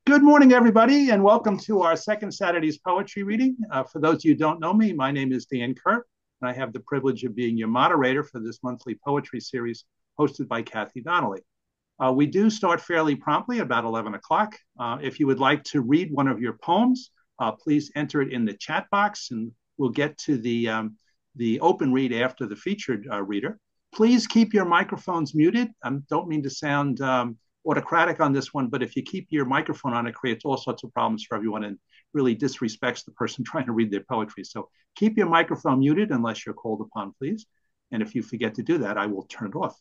Good morning, everybody, and welcome to our second Saturday's poetry reading. For those of you who don't know me, my name is Dan Kurt, and I have the privilege of being your moderator for this monthly poetry series hosted by Kathy Donnelly. We do start fairly promptly, about 11 o'clock. If you would like to read one of your poems, please enter it in the chat box, and we'll get to the open read after the featured reader. Please keep your microphones muted. I don't mean to sound autocratic on this one, but if you keep your microphone on, it creates all sorts of problems for everyone and really disrespects the person trying to read their poetry. So keep your microphone muted unless you're called upon, please. And if you forget to do that, I will turn it off.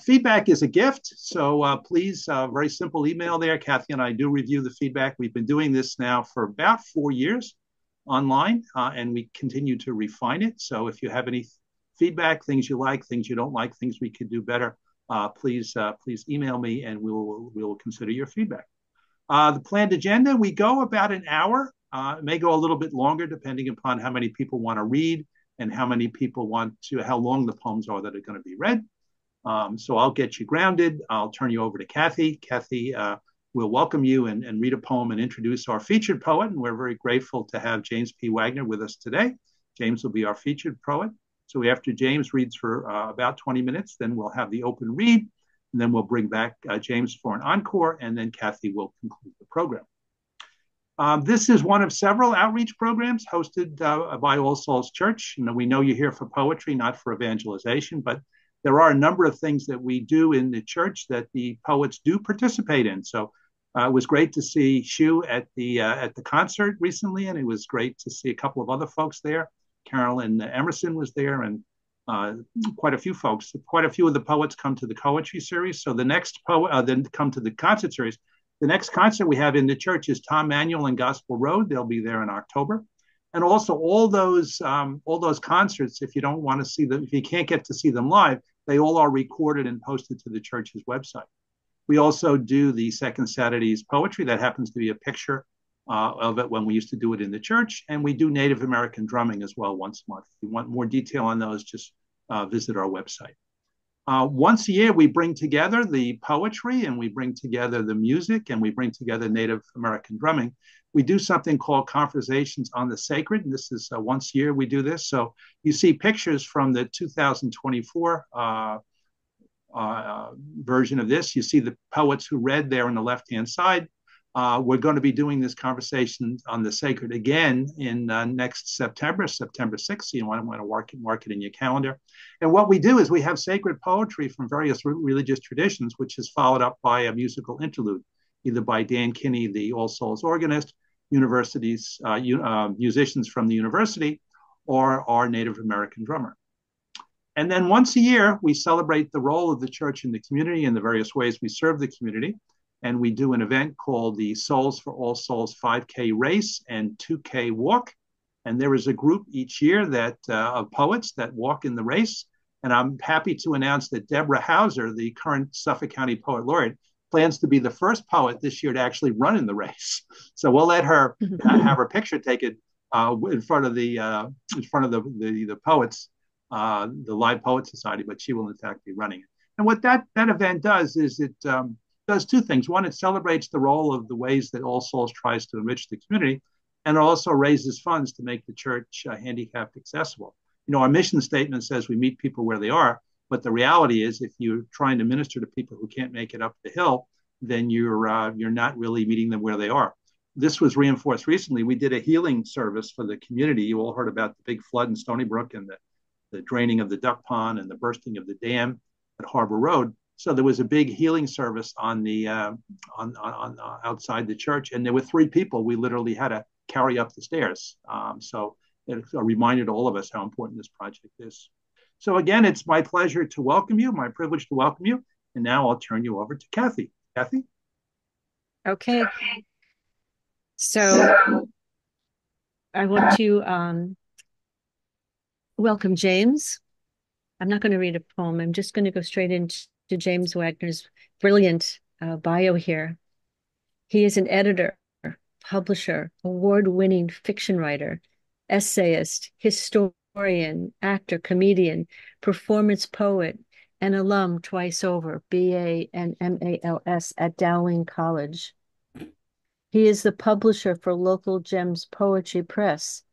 Feedback is a gift, so please, very simple email there. Kathy and I do review the feedback. We've been doing this now for about 4 years online, and we continue to refine it. So if you have any feedback, things you like, things you don't like, things we could do better, please email me, and we will consider your feedback. The planned agenda: we go about an hour. It may go a little bit longer depending upon how many people want to read and how many people how long the poems are that are going to be read. So I'll get you grounded. I'll turn you over to Kathy. Kathy will welcome you and read a poem and introduce our featured poet. And we're very grateful to have James P. Wagner with us today. James will be our featured poet. So after James reads for about 20 minutes, then we'll have the open read, and then we'll bring back James for an encore, and then Kathy will conclude the program. This is one of several outreach programs hosted by All Souls Church. We know you're here for poetry, not for evangelization, but there are a number of things that we do in the church that the poets do participate in. So it was great to see Shu at the concert recently, and it was great to see a couple of other folks there. Carolyn Emerson was there, and quite a few folks. Quite a few of the poets come to the poetry series. So the next then come to the concert series. The next concert we have in the church is Tom Manuel and Gospel Road. They'll be there in October. And also all those concerts, if you don't want to see them, if you can't get to see them live, they all are recorded and posted to the church's website. We also do the second Saturday's poetry. That happens to be a picture of it when we used to do it in the church. And we do Native American drumming as well once a month. If you want more detail on those, just visit our website. Once a year, we bring together the poetry, and we bring together the music, and we bring together Native American drumming. We do something called Conversations on the Sacred, and this is once a year we do this. So you see pictures from the 2024 version of this. You see the poets who read there on the left-hand side. We're going to be doing this Conversation on the Sacred again in next September 6th. So you want to mark it in your calendar. And what we do is we have sacred poetry from various religious traditions, which is followed up by a musical interlude, either by Dan Kinney, the All Souls organist, musicians from the university, or our Native American drummer. And then once a year, we celebrate the role of the church in the community and the various ways we serve the community. And we do an event called the Souls for All Souls 5K Race and 2K Walk. And there is a group each year of poets that walk in the race. And I'm happy to announce that Deborah Hauser, the current Suffolk County Poet Laureate, plans to be the first poet this year to actually run in the race. So we'll let her have her picture taken in front of the poets, the Live Poet Society, but she will in fact be running it. And what that event does is it does two things. One, it celebrates the role of the ways that All Souls tries to enrich the community, and it also raises funds to make the church handicapped accessible. Our mission statement says we meet people where they are, but the reality is if you're trying to minister to people who can't make it up the hill, then you're not really meeting them where they are. This was reinforced recently. We did a healing service for the community. You all heard about the big flood in Stony Brook and the draining of the duck pond and the bursting of the dam at Harbor Road. So there was a big healing service on outside the church, and there were 3 people we literally had to carry up the stairs. So it's a reminder to all of us how important this project is. So again, it's my pleasure to welcome you, my privilege to welcome you, and now I'll turn you over to Kathy. Kathy? Okay. So I want to welcome James. I'm not going to read a poem. I'm just going to go straight into James Wagner's brilliant bio here. He is an editor, publisher, award-winning fiction writer, essayist, historian, actor, comedian, performance poet, and alum twice over, BA and MALS at Dowling College. He is the publisher for Local Gems Poetry Press.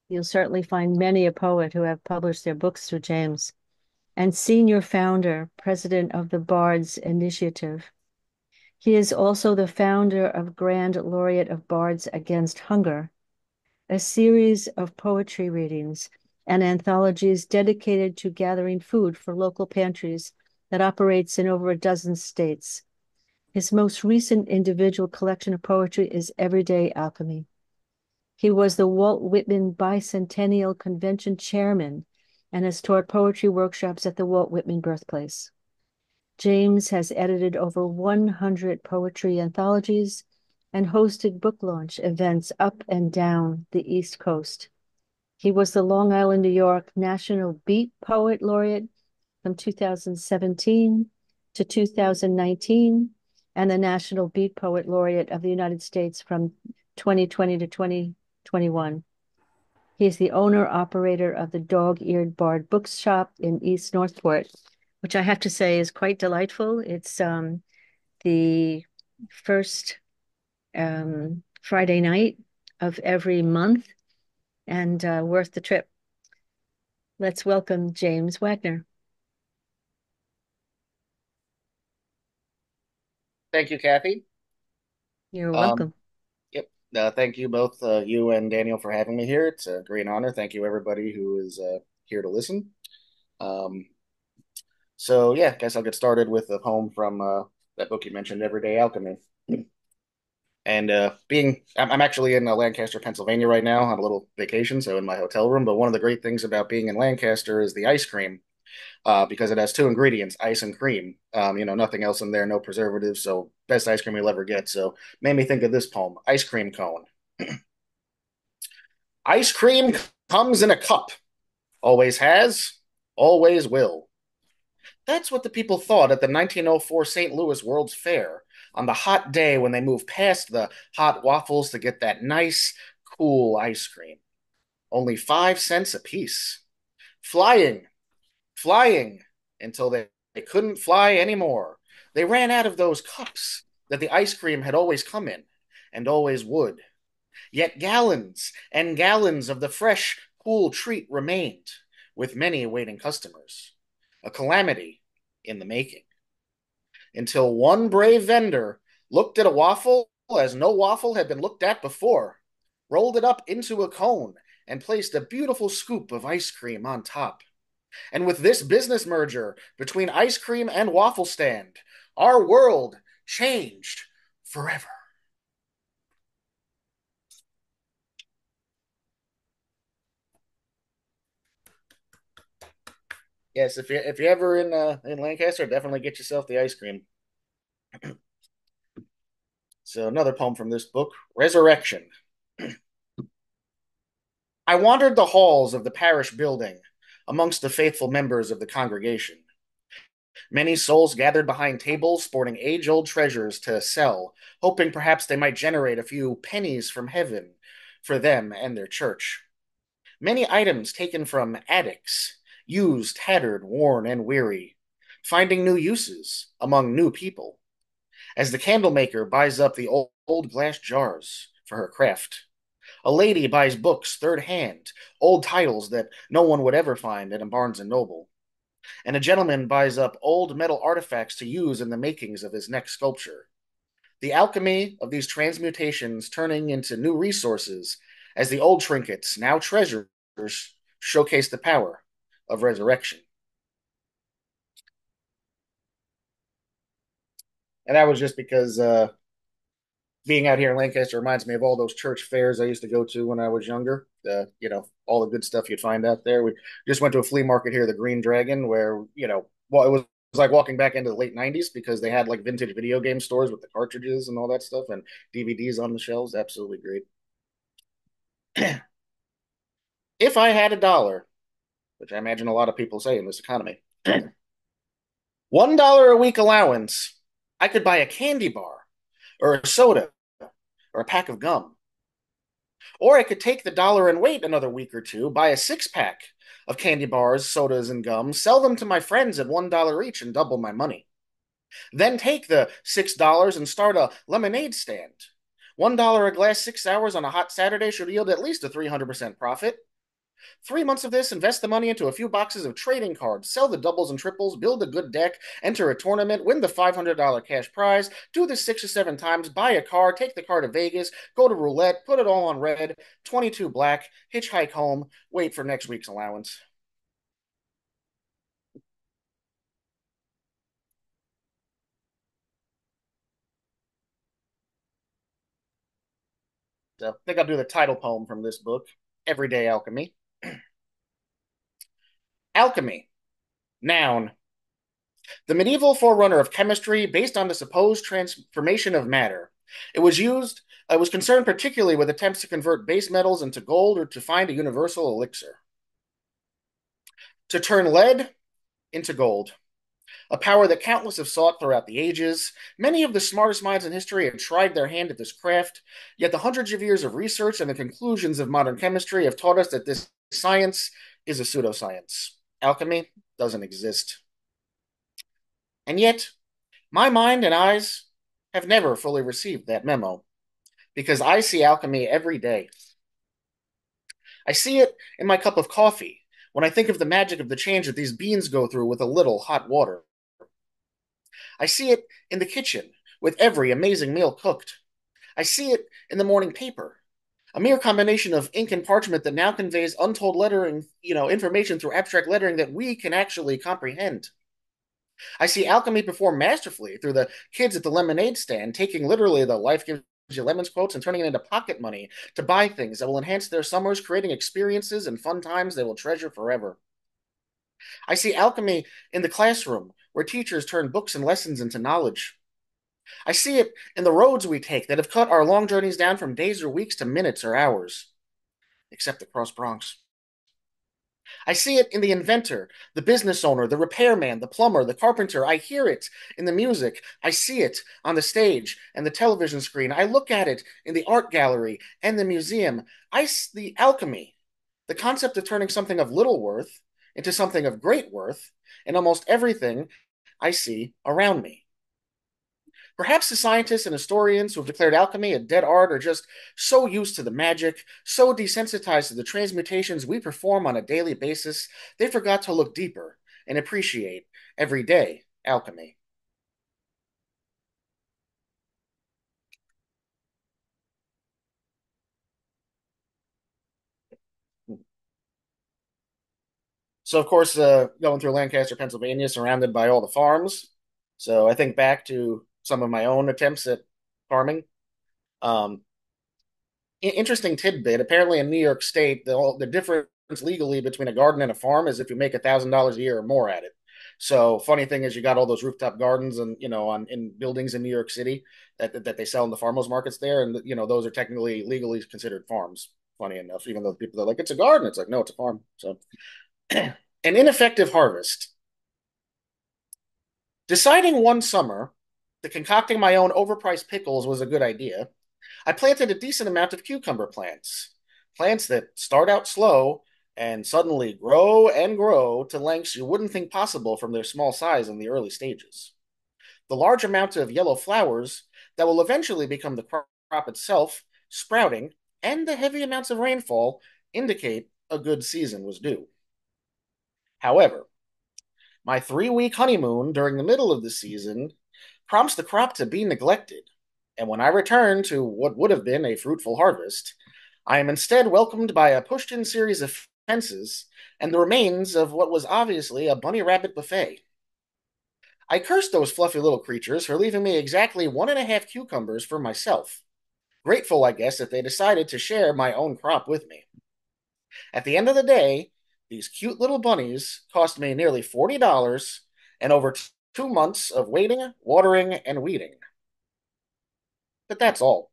You'll certainly find many a poet who have published their books through James, and senior founder, president of the Bards Initiative. He is also the founder of Grand Laureate of Bards Against Hunger, a series of poetry readings and anthologies dedicated to gathering food for local pantries that operates in over a dozen states. His most recent individual collection of poetry is Everyday Alchemy. He was the Walt Whitman Bicentennial Convention chairman and has taught poetry workshops at the Walt Whitman birthplace. James has edited over 100 poetry anthologies and hosted book launch events up and down the East Coast. He was the Long Island, New York National Beat Poet Laureate from 2017 to 2019 and the National Beat Poet Laureate of the United States from 2020 to 2021. He is the owner-operator of the Dog-Eared Bard Bookshop in East Northport, which I have to say is quite delightful. It's the first Friday night of every month and worth the trip. Let's welcome James Wagner. Thank you, Kathy. You're Um, welcome. yep. Thank you both, you and Daniel, for having me here. It's a great honor. Thank you, everybody who is here to listen. Um, so, yeah, I guess I'll get started with a poem from that book you mentioned, Everyday Alchemy. And I'm actually in Lancaster, Pennsylvania right now on a little vacation, so in my hotel room. But one of the great things about being in Lancaster is the ice cream. Because it has two ingredients, ice and cream. Nothing else in there, no preservatives. So best ice cream you'll ever get. So made me think of this poem, Ice Cream Cone. Ice cream comes in a cup, always has, always will. That's what the people thought at the 1904 St. Louis World's Fair on the hot day when they moved past the hot waffles to get that nice, cool ice cream. Only 5 cents a piece. Flying flying until they couldn't fly anymore. They ran out of those cups that the ice cream had always come in and always would. Yet gallons and gallons of the fresh, cool treat remained, with many waiting customers. A calamity in the making. Until one brave vendor looked at a waffle as no waffle had been looked at before, rolled it up into a cone, and placed a beautiful scoop of ice cream on top. And with this business merger between ice cream and waffle stand, our world changed forever. Yes, if you're ever in Lancaster, definitely get yourself the ice cream. So another poem from this book, Resurrection. I wandered the halls of the parish building amongst the faithful members of the congregation. Many souls gathered behind tables sporting age-old treasures to sell, hoping perhaps they might generate a few pennies from heaven for them and their church. Many items taken from attics, used, tattered, worn, and weary, finding new uses among new people. As the candlemaker buys up the old glass jars for her craft, a lady buys books third hand, old titles that no one would ever find at a Barnes and Noble, and a gentleman buys up old metal artifacts to use in the makings of his next sculpture. The alchemy of these transmutations turning into new resources as the old trinkets, now treasures, showcase the power of resurrection. And that was just because being out here in Lancaster reminds me of all those church fairs I used to go to when I was younger. All the good stuff you'd find out there. We just went to a flea market here, the Green Dragon, where, well, it was like walking back into the late 90s because they had like vintage video game stores with the cartridges and all that stuff and DVDs on the shelves. Absolutely great. If I had a dollar, which I imagine a lot of people say in this economy, $1 a week allowance, I could buy a candy bar or a soda or a pack of gum. Or I could take the dollar and wait another week or two, buy a 6 pack of candy bars, sodas, and gum, sell them to my friends at $1 each and double my money. Then take the $6 and start a lemonade stand $1 a glass 6 hours on a hot Saturday should yield at least a 300% profit. 3 months of this, invest the money into a few boxes of trading cards, sell the doubles and triples, build a good deck, enter a tournament, win the $500 cash prize, do this 6 or 7 times, buy a car, take the car to Vegas, go to roulette, put it all on red, 22 black, hitchhike home, wait for next week's allowance. So I think I'll do the title poem from this book, Everyday Alchemy. Alchemy. Noun. The medieval forerunner of chemistry based on the supposed transformation of matter. It was concerned particularly with attempts to convert base metals into gold or to find a universal elixir. To turn lead into gold. A power that countless have sought throughout the ages. Many of the smartest minds in history have tried their hand at this craft, yet the hundreds of years of research and the conclusions of modern chemistry have taught us that this science is a pseudoscience. Alchemy doesn't exist. And yet, my mind and eyes have never fully received that memo, because I see alchemy every day. I see it in my cup of coffee when I think of the magic of the change that these beans go through with a little hot water. I see it in the kitchen with every amazing meal cooked. I see it in the morning paper, a mere combination of ink and parchment that now conveys untold lettering, information through abstract lettering that we can actually comprehend. I see alchemy performed masterfully through the kids at the lemonade stand, taking literally the life gives you lemons quotes and turning it into pocket money to buy things that will enhance their summers, creating experiences and fun times they will treasure forever. I see alchemy in the classroom, where teachers turn books and lessons into knowledge. I see it in the roads we take that have cut our long journeys down from days or weeks to minutes or hours, except across Bronx. I see it in the inventor, the business owner, the repairman, the plumber, the carpenter. I hear it in the music. I see it on the stage and the television screen. I look at it in the art gallery and the museum. The alchemy, the concept of turning something of little worth into something of great worth in almost everything I see around me. Perhaps the scientists and historians who have declared alchemy a dead art are just so used to the magic, so desensitized to the transmutations we perform on a daily basis, they forgot to look deeper and appreciate everyday alchemy. So, of course, going through Lancaster, Pennsylvania, surrounded by all the farms. So I think back to some of my own attempts at farming. Um, Interesting tidbit. Apparently, in New York State, the difference legally between a garden and a farm is if you make $1,000 a year or more at it. So, funny thing is, you got all those rooftop gardens and on in buildings in New York City that they sell in the farmers markets there, and those are technically legally considered farms. Funny enough, even though people are like it's a garden, it's like no, it's a farm. So, an ineffective harvest. Deciding one summer that concocting my own overpriced pickles was a good idea, I planted a decent amount of cucumber plants. Plants that start out slow and suddenly grow and grow to lengths you wouldn't think possible from their small size in the early stages. The large amount of yellow flowers that will eventually become the crop itself, sprouting, and the heavy amounts of rainfall indicate a good season was due. However, my 3 week honeymoon during the middle of the season prompts the crop to be neglected, and when I return to what would have been a fruitful harvest, I am instead welcomed by a pushed in series of fences and the remains of what was obviously a bunny rabbit buffet. I cursed those fluffy little creatures for leaving me exactly 1.5 cucumbers for myself. Grateful, I guess, that they decided to share my own crop with me. At the end of the day, these cute little bunnies cost me nearly $40 and over 2 months of waiting, watering, and weeding. But that's all.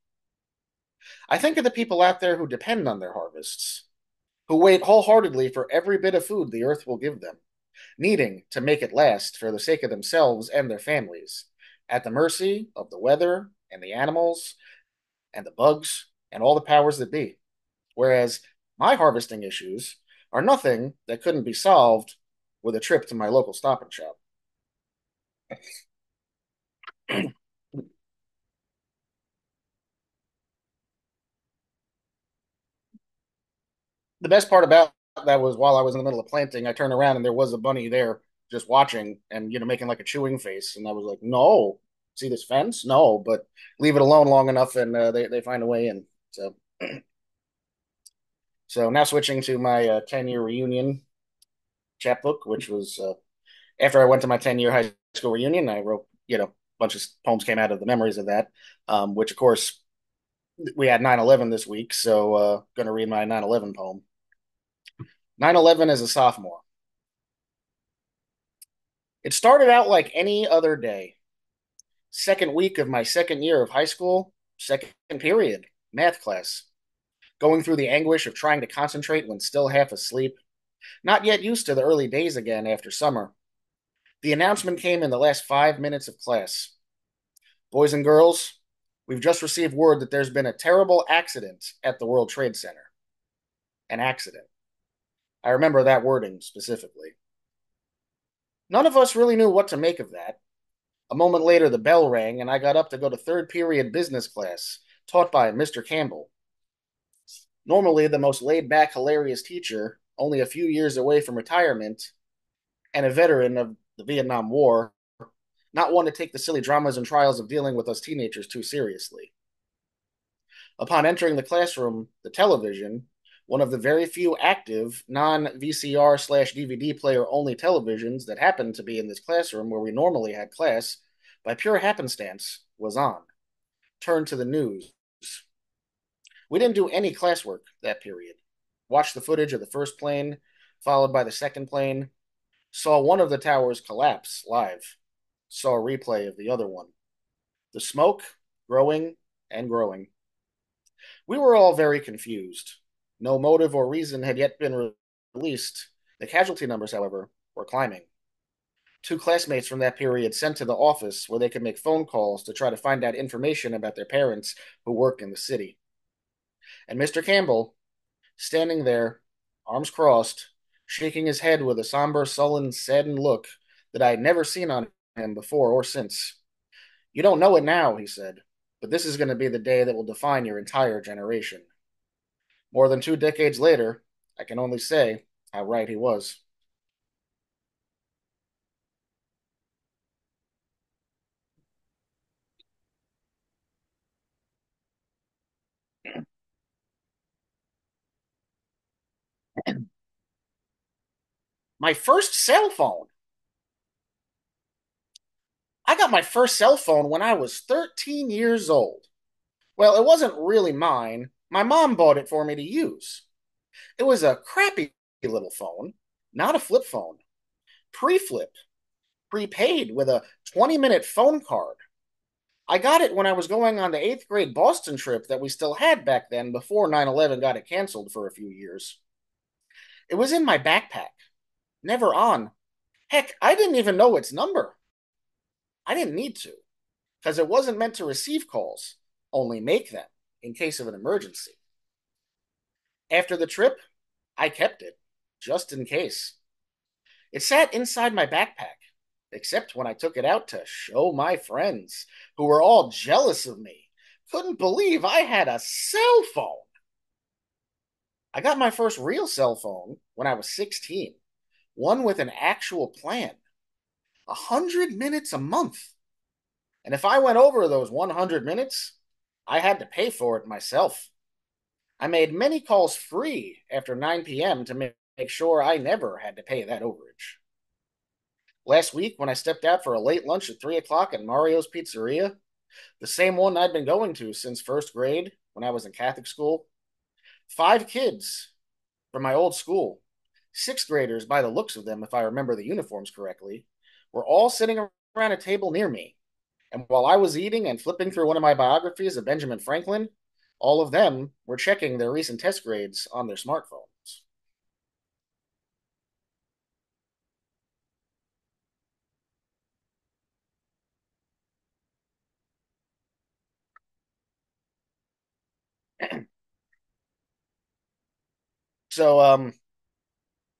I think of the people out there who depend on their harvests, who wait wholeheartedly for every bit of food the earth will give them, needing to make it last for the sake of themselves and their families, at the mercy of the weather and the animals and the bugs and all the powers that be. Whereas my harvesting issues are nothing that couldn't be solved with a trip to my local stop and shop. The best part about that was while I was in the middle of planting, I turned around and there was a bunny there just watching and making like a chewing face, and I was like, "No, see this fence? No, but leave it alone long enough, and they find a way in." So so now switching to my 10-year reunion chapbook, which was after I went to my 10-year high school reunion. I wrote a bunch of poems came out of the memories of that, which of course we had 9/11 this week, so going to read my 9/11 poem. 9/11 as a sophomore. It started out like any other day. Second week of my second year of high school, second period, math class. Going through the anguish of trying to concentrate when still half asleep. Not yet used to the early days again after summer. The announcement came in the last 5 minutes of class. Boys and girls, we've just received word that there's been a terrible accident at the World Trade Center. An accident. I remember that wording specifically. None of us really knew what to make of that. A moment later, the bell rang, and I got up to go to third period business class, taught by Mr. Campbell. Normally, the most laid back, hilarious teacher, only a few years away from retirement, and a veteran of the Vietnam War, not one to take the silly dramas and trials of dealing with us teenagers too seriously. Upon entering the classroom, the television, one of the very few active non VCR/ DVD player only televisions that happened to be in this classroom where we normally had class, by pure happenstance, was on. Turned to the news. We didn't do any classwork that period. Watched the footage of the first plane, followed by the second plane. Saw one of the towers collapse live. Saw a replay of the other one. The smoke growing and growing. We were all very confused. No motive or reason had yet been released. The casualty numbers, however, were climbing. Two classmates from that period sent to the office where they could make phone calls to try to find out information about their parents who worked in the city. And Mr. Campbell, standing there, arms crossed, shaking his head with a somber, sullen, saddened look that I had never seen on him before or since. "You don't know it now," he said, "but this is going to be the day that will define your entire generation." More than 2 decades later, I can only say how right he was. My first cell phone. I got my first cell phone when I was 13 years old. Well, it wasn't really mine. My mom bought it for me to use. It was a crappy little phone, not a flip phone. Pre-flip, prepaid with a 20-minute phone card. I got it when I was going on the eighth grade Boston trip that we still had back then before 9/11 got it canceled for a few years. It was in my backpack, never on. Heck, I didn't even know its number. I didn't need to, because it wasn't meant to receive calls, only make them in case of an emergency. After the trip, I kept it, just in case. It sat inside my backpack, except when I took it out to show my friends, who were all jealous of me. Couldn't believe I had a cell phone. I got my first real cell phone when I was 16, one with an actual plan. 100 minutes a month. And if I went over those 100 minutes, I had to pay for it myself. I made many calls free after 9 p.m. to make sure I never had to pay that overage. Last week, when I stepped out for a late lunch at 3 o'clock at Mario's Pizzeria, the same one I'd been going to since first grade when I was in Catholic school, 5 kids from my old school, sixth graders by the looks of them, if I remember the uniforms correctly, were all sitting around a table near me. And while I was eating and flipping through one of my biographies of Benjamin Franklin, all of them were checking their recent test grades on their smartphones. So,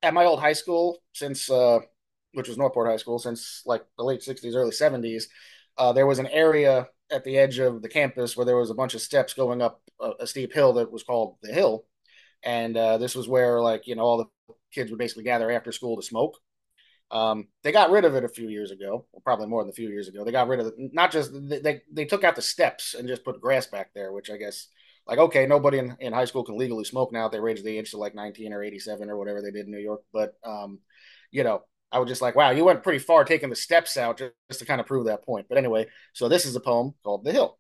at my old high school, since which was Northport High School, since like the late '60s, early '70s, there was an area at the edge of the campus where there was a bunch of steps going up a steep hill that was called the Hill. And this was where, like, all the kids would basically gather after school to smoke. They got rid of it a few years ago, well, probably more than a few years ago. They got rid of it. Not just they took out the steps and just put grass back there, which I guess, like, okay, nobody in high school can legally smoke now if they raise the age to like 19 or 87 or whatever they did in New York. But you know, I was just like, wow, you went pretty far taking the steps out just to kind of prove that point. But anyway, so this is a poem called "The Hill."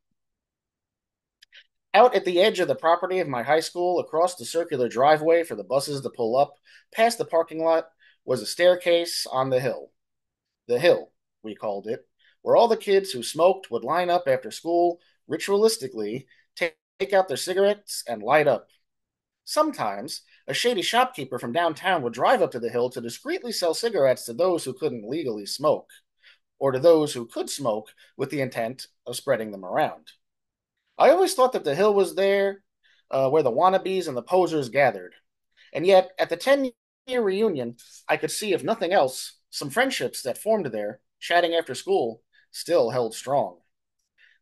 Out at the edge of the property of my high school, across the circular driveway for the buses to pull up, past the parking lot, was a staircase on the hill. The Hill, we called it, where all the kids who smoked would line up after school, ritualistically take out their cigarettes and light up. Sometimes, a shady shopkeeper from downtown would drive up to the hill to discreetly sell cigarettes to those who couldn't legally smoke, or to those who could smoke with the intent of spreading them around. I always thought that the hill was there where the wannabes and the posers gathered. And yet, at the 10-year reunion, I could see, if nothing else, some friendships that formed there, chatting after school, still held strong.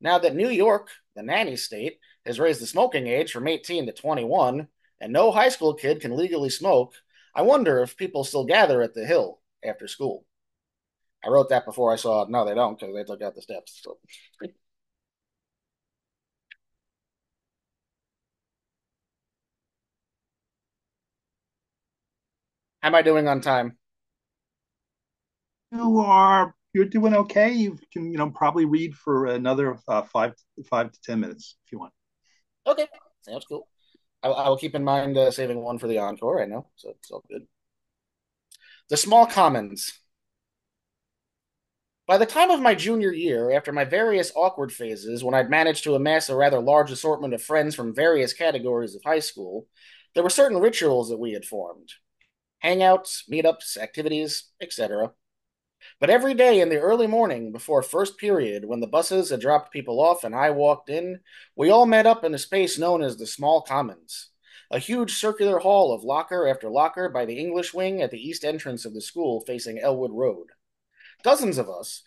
Now that New York, the nanny state, has raised the smoking age from 18 to 21, and no high school kid can legally smoke, I wonder if people still gather at the Hill after school. I wrote that before I saw, no, they don't, because they took out the steps. So. How am I doing on time? You're doing okay. You can probably read for another 5 to 10 minutes if you want. Okay, sounds cool. I will keep in mind saving one for the encore. I know, so it's all good. The Small Commons. By the time of my junior year, after my various awkward phases, when I'd managed to amass a rather large assortment of friends from various categories of high school, there were certain rituals that we had formed: hangouts, meetups, activities, etc. But every day in the early morning before first period, when the buses had dropped people off and I walked in, we all met up in a space known as the Small Commons, a huge circular hall of locker after locker by the English wing at the east entrance of the school facing Elwood Road. Dozens of us,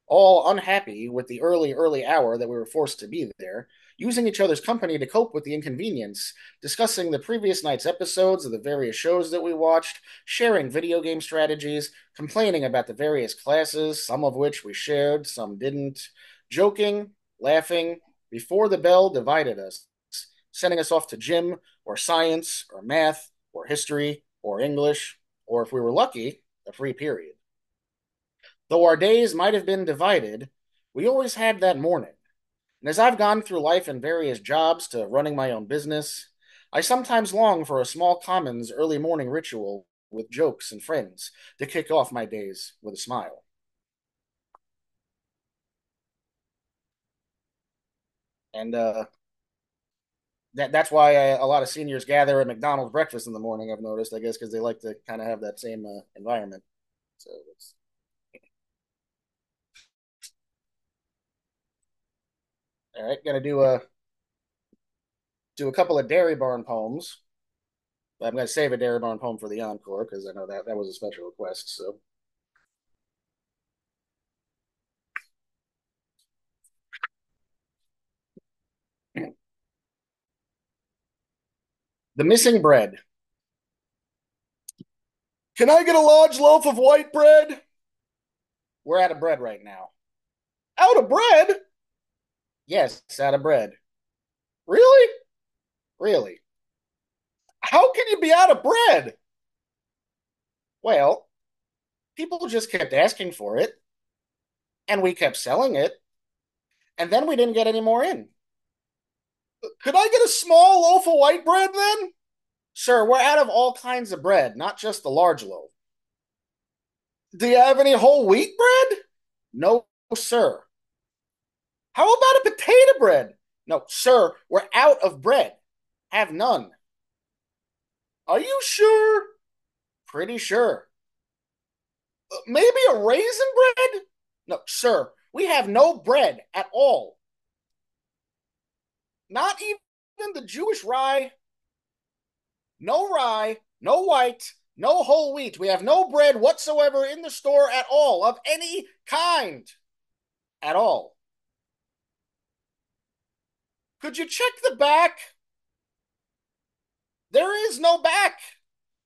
all unhappy with the early hour that we were forced to be there, using each other's company to cope with the inconvenience, discussing the previous night's episodes of the various shows that we watched, sharing video game strategies, complaining about the various classes, some of which we shared, some didn't, joking, laughing, before the bell divided us, sending us off to gym, or science, or math, or history, or English, or if we were lucky, a free period. Though our days might have been divided, we always had that morning. And as I've gone through life in various jobs to running my own business, I sometimes long for a small commons early morning ritual with jokes and friends to kick off my days with a smile. And that's why a lot of seniors gather at McDonald's breakfast in the morning, I've noticed, I guess, because they like to kind of have that same environment. So it's all right. Gonna do a couple of Dairy Barn poems. But I'm gonna save a Dairy Barn poem for the encore because I know that was a special request. So the missing bread. Can I get a large loaf of white bread? We're out of bread right now. Out of bread? Yes, out of bread. Really? Really? How can you be out of bread? Well, people just kept asking for it, and we kept selling it, and then we didn't get any more in. Could I get a small loaf of white bread then? Sir, we're out of all kinds of bread, not just the large loaf. Do you have any whole wheat bread? No, sir. How about a potato bread? No, sir, we're out of bread. Have none. Are you sure? Pretty sure. Maybe a raisin bread? No, sir, we have no bread at all. Not even the Jewish rye. No rye, no white, no whole wheat. We have no bread whatsoever in the store at all, of any kind. At all. Could you check the back? There is no back.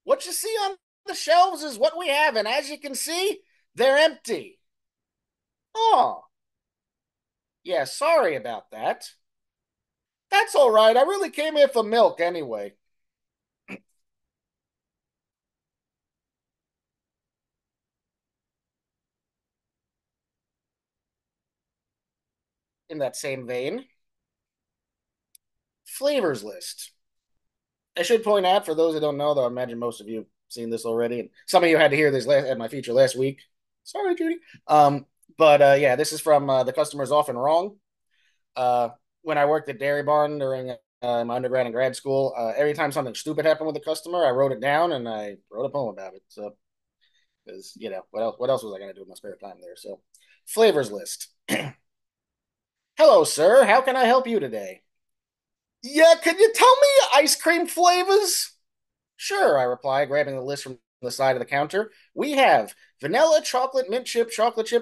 What you see on the shelves is what we have, and as you can see, they're empty. Oh, yeah, sorry about that. That's all right. I really came here for milk anyway. In that same vein, flavors list. I should point out, for those that don't know, though I imagine most of you have seen this already, and some of you had to hear this at my feature last week. Sorry, Judy. Yeah, this is from The Customer's Often Wrong. Uh, when I worked at Dairy Barn during my undergrad and grad school, every time something stupid happened with a customer, I wrote it down and I wrote a poem about it. So, because what else was I going to do with my spare time there? So, flavors list. Hello, sir. How can I help you today? Yeah, can you tell me ice cream flavors? Sure, I reply, grabbing the list from the side of the counter. We have vanilla, chocolate, mint chip,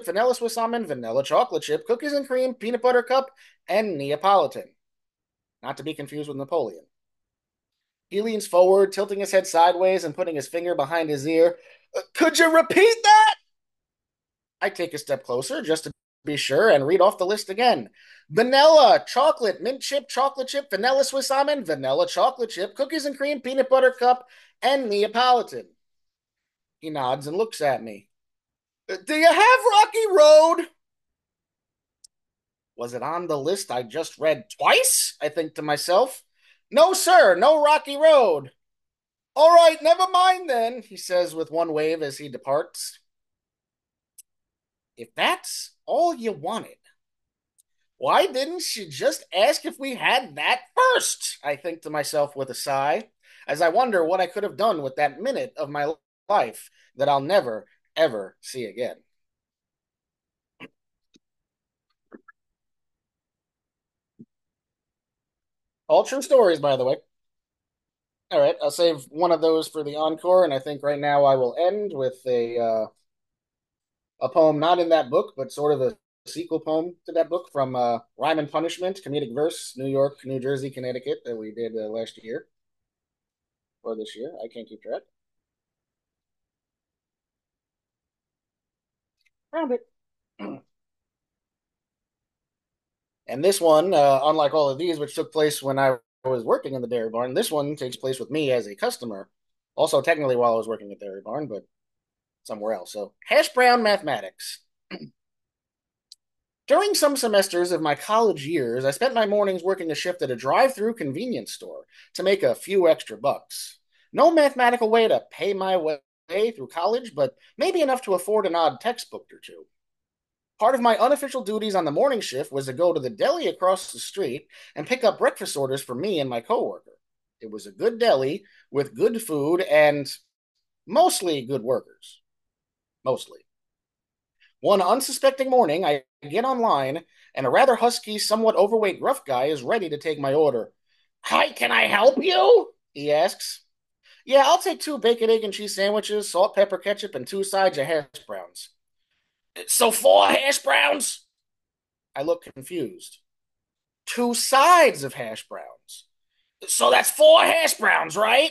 vanilla Swiss almond, vanilla chocolate chip, cookies and cream, peanut butter cup, and Neapolitan. Not to be confused with Napoleon. He leans forward, tilting his head sideways and putting his finger behind his ear. Could you repeat that? I take a step closer just to be sure and read off the list again. Vanilla, chocolate, mint chocolate chip, vanilla Swiss almond, vanilla chocolate chip, cookies and cream, peanut butter cup, and Neapolitan. He nods and looks at me. Do you have Rocky Road? Was it on the list I just read twice? I think to myself. No, sir, no Rocky Road. All right, never mind then, he says with one wave as he departs. If that's all you wanted, why didn't you just ask if we had that first? I think to myself with a sigh, as I wonder what I could have done with that minute of my life that I'll never, ever see again. All true stories, by the way. All right, I'll save one of those for the encore, and I think right now I will end with a poem not in that book, but sort of a sequel poem to that book from Rhyme and Punishment, comedic verse, New York, New Jersey, Connecticut, that we did last year or this year. I can't keep track. Found it. And this one, unlike all of these, which took place when I was working in the dairy barn, this one takes place with me as a customer. Also, technically, while I was working at dairy barn, but somewhere else. So, hash brown mathematics. During some semesters of my college years, I spent my mornings working a shift at a drive-through convenience store to make a few extra bucks. No mathematical way to pay my way through college, but maybe enough to afford an odd textbook or two. Part of my unofficial duties on the morning shift was to go to the deli across the street and pick up breakfast orders for me and my coworker. It was a good deli with good food and mostly good workers. Mostly. One unsuspecting morning, I get online, and a rather husky, somewhat overweight gruff guy is ready to take my order. Hi, can I help you? He asks. Yeah, I'll take 2 bacon, egg, and cheese sandwiches, salt, pepper, ketchup, and 2 sides of hash browns. So 4 hash browns? I look confused. 2 sides of hash browns. So that's 4 hash browns, right?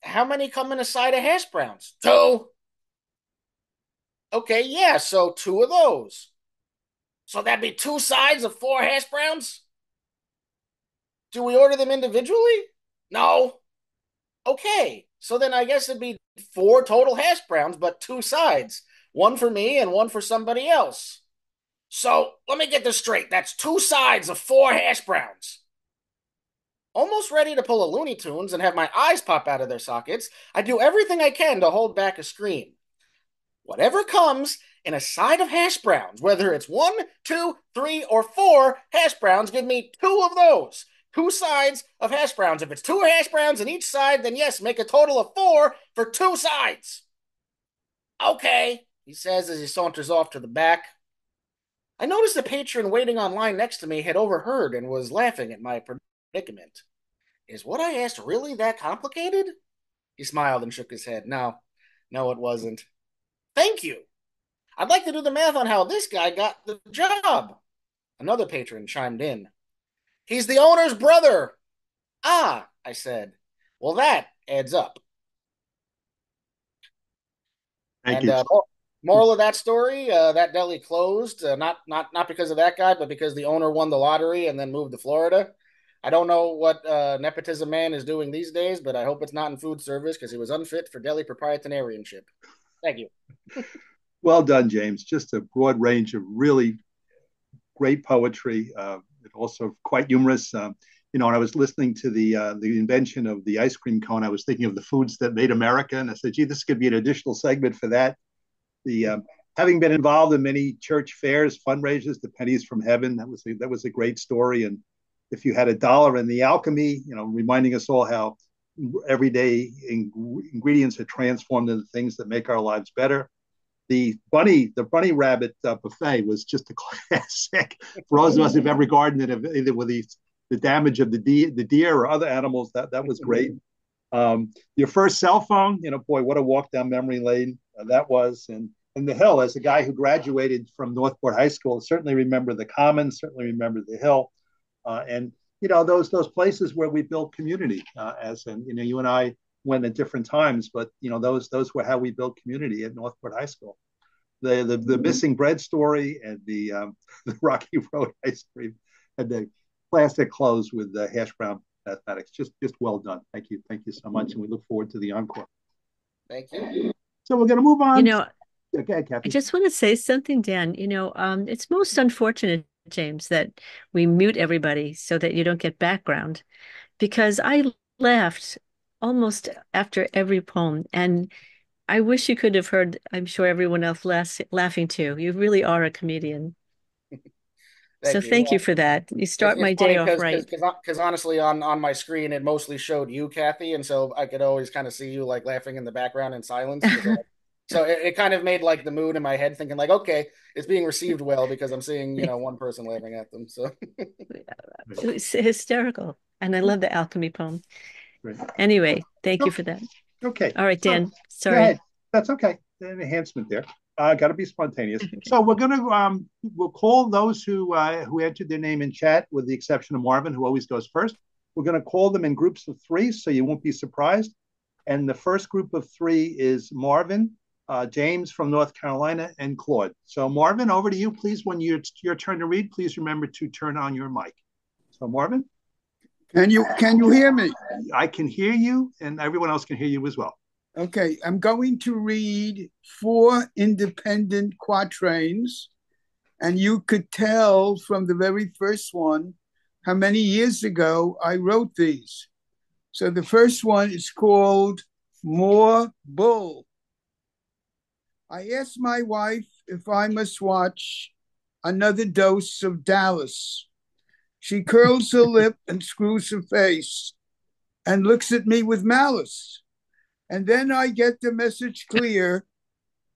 How many come in a side of hash browns? 2. Okay, yeah, so 2 of those. So that'd be 2 sides of 4 hash browns? Do we order them individually? No. Okay, so then I guess it'd be 4 total hash browns, but 2 sides. One for me and one for somebody else. So let me get this straight. That's 2 sides of 4 hash browns. Almost ready to pull a Looney Tunes and have my eyes pop out of their sockets, I do everything I can to hold back a scream. Whatever comes in a side of hash browns, whether it's 1, 2, 3, or 4 hash browns, give me 2 of those. 2 sides of hash browns. If it's 2 hash browns in each side, then yes, make a total of 4 for 2 sides. Okay, he says as he saunters off to the back. I noticed the patron waiting online next to me had overheard and was laughing at my predicament. Is what I asked really that complicated? He smiled and shook his head. No, it wasn't. Thank you. I'd like to do the math on how this guy got the job. Another patron chimed in. He's the owner's brother. Ah, I said. Well, that adds up. Thank And you. moral of that story: that deli closed, not because of that guy, but because the owner won the lottery and then moved to Florida. I don't know what nepotism man is doing these days, but I hope it's not in food service because he was unfit for deli proprietarianship. Thank you. Well done, James. Just a broad range of really great poetry, and also quite humorous. When I was listening to the invention of the ice cream cone, I was thinking of the foods that made America, and I said, "Gee, this could be an additional segment for that." The Having been involved in many church fairs, fundraisers, the pennies from heaven, that was a great story. And if you had a dollar in the alchemy, reminding us all how everyday ingredients are transformed into things that make our lives better. The bunny rabbit buffet was just a classic for those of us who've ever gardened either with the damage of the deer or other animals. That was great. Your first cell phone, boy, what a walk down memory lane that was. And the hill, as a guy who graduated from Northport High School, certainly remember the Commons, certainly remember the hill, and those places where we built community. As in, you and I went at different times, but those were how we built community at Northport High School. The missing bread story and the Rocky Road ice cream and the plastic clothes with the hash brown mathematics. Just well done. Thank you so much, and we look forward to the encore. Thank you. So we're going to move You on. know, Okay, I Kathy. just want to say something, Dan. It's most unfortunate, James, that we mute everybody so that you don't get background because I laughed almost after every poem. And I wish you could have heard, I'm sure everyone else laughing too. You really are a comedian. So Thank you. thank you for that. You start It's my funny day off right. because honestly on my screen it mostly showed you, Kathy, and so I could always kind of see you like laughing in the background in silence. So it kind of made like the mood in my head thinking like, okay, it's being received well because I'm seeing one person laughing at them. So It's hysterical. And I love the alchemy poem. Great. Anyway, thank you for that. Okay. All right, So Dan. go Sorry. ahead. That's okay. An enhancement there. Got to be spontaneous. Okay. So we'll call those who entered their name in chat, with the exception of Marvin, who always goes first. We're going to call them in groups of three, so you won't be surprised. And the first group of three is Marvin, James from North Carolina, and Claude. So Marvin, over to you, please. When it's your turn to read, please remember to turn on your mic. So Marvin, Can you hear me? I can hear you, and everyone else can hear you as well. Okay, I'm going to read four independent quatrains, and you could tell from the very first one how many years ago I wrote these. So the first one is called More Bull. I asked my wife if I must watch another dose of Dallas. She curls her lip and screws her face and looks at me with malice. And then I get the message clear: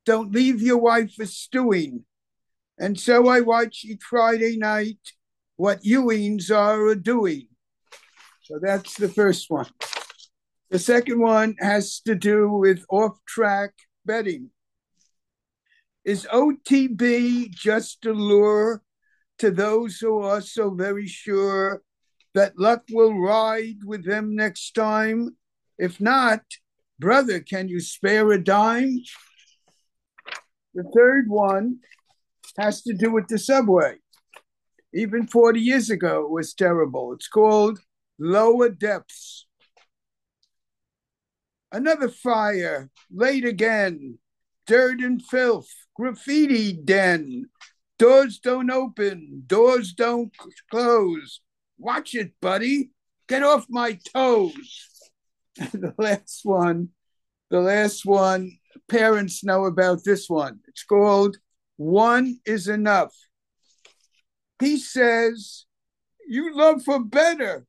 don't leave your wife a stewing. And so I watch each Friday night what Ewings are a doing. So that's the first one. The second one has to do with off track betting. Is OTB just a lure to those who are so very sure that luck will ride with them next time? If not, brother, can you spare a dime? The third one has to do with the subway. Even 40 years ago, it was terrible. It's called Lower Depths. Another fire, late again, dirt and filth, graffiti den. Doors don't open, doors don't close. Watch it, buddy. Get off my toes. the last one, parents know about this one. It's called One is Enough. He says, you love her better.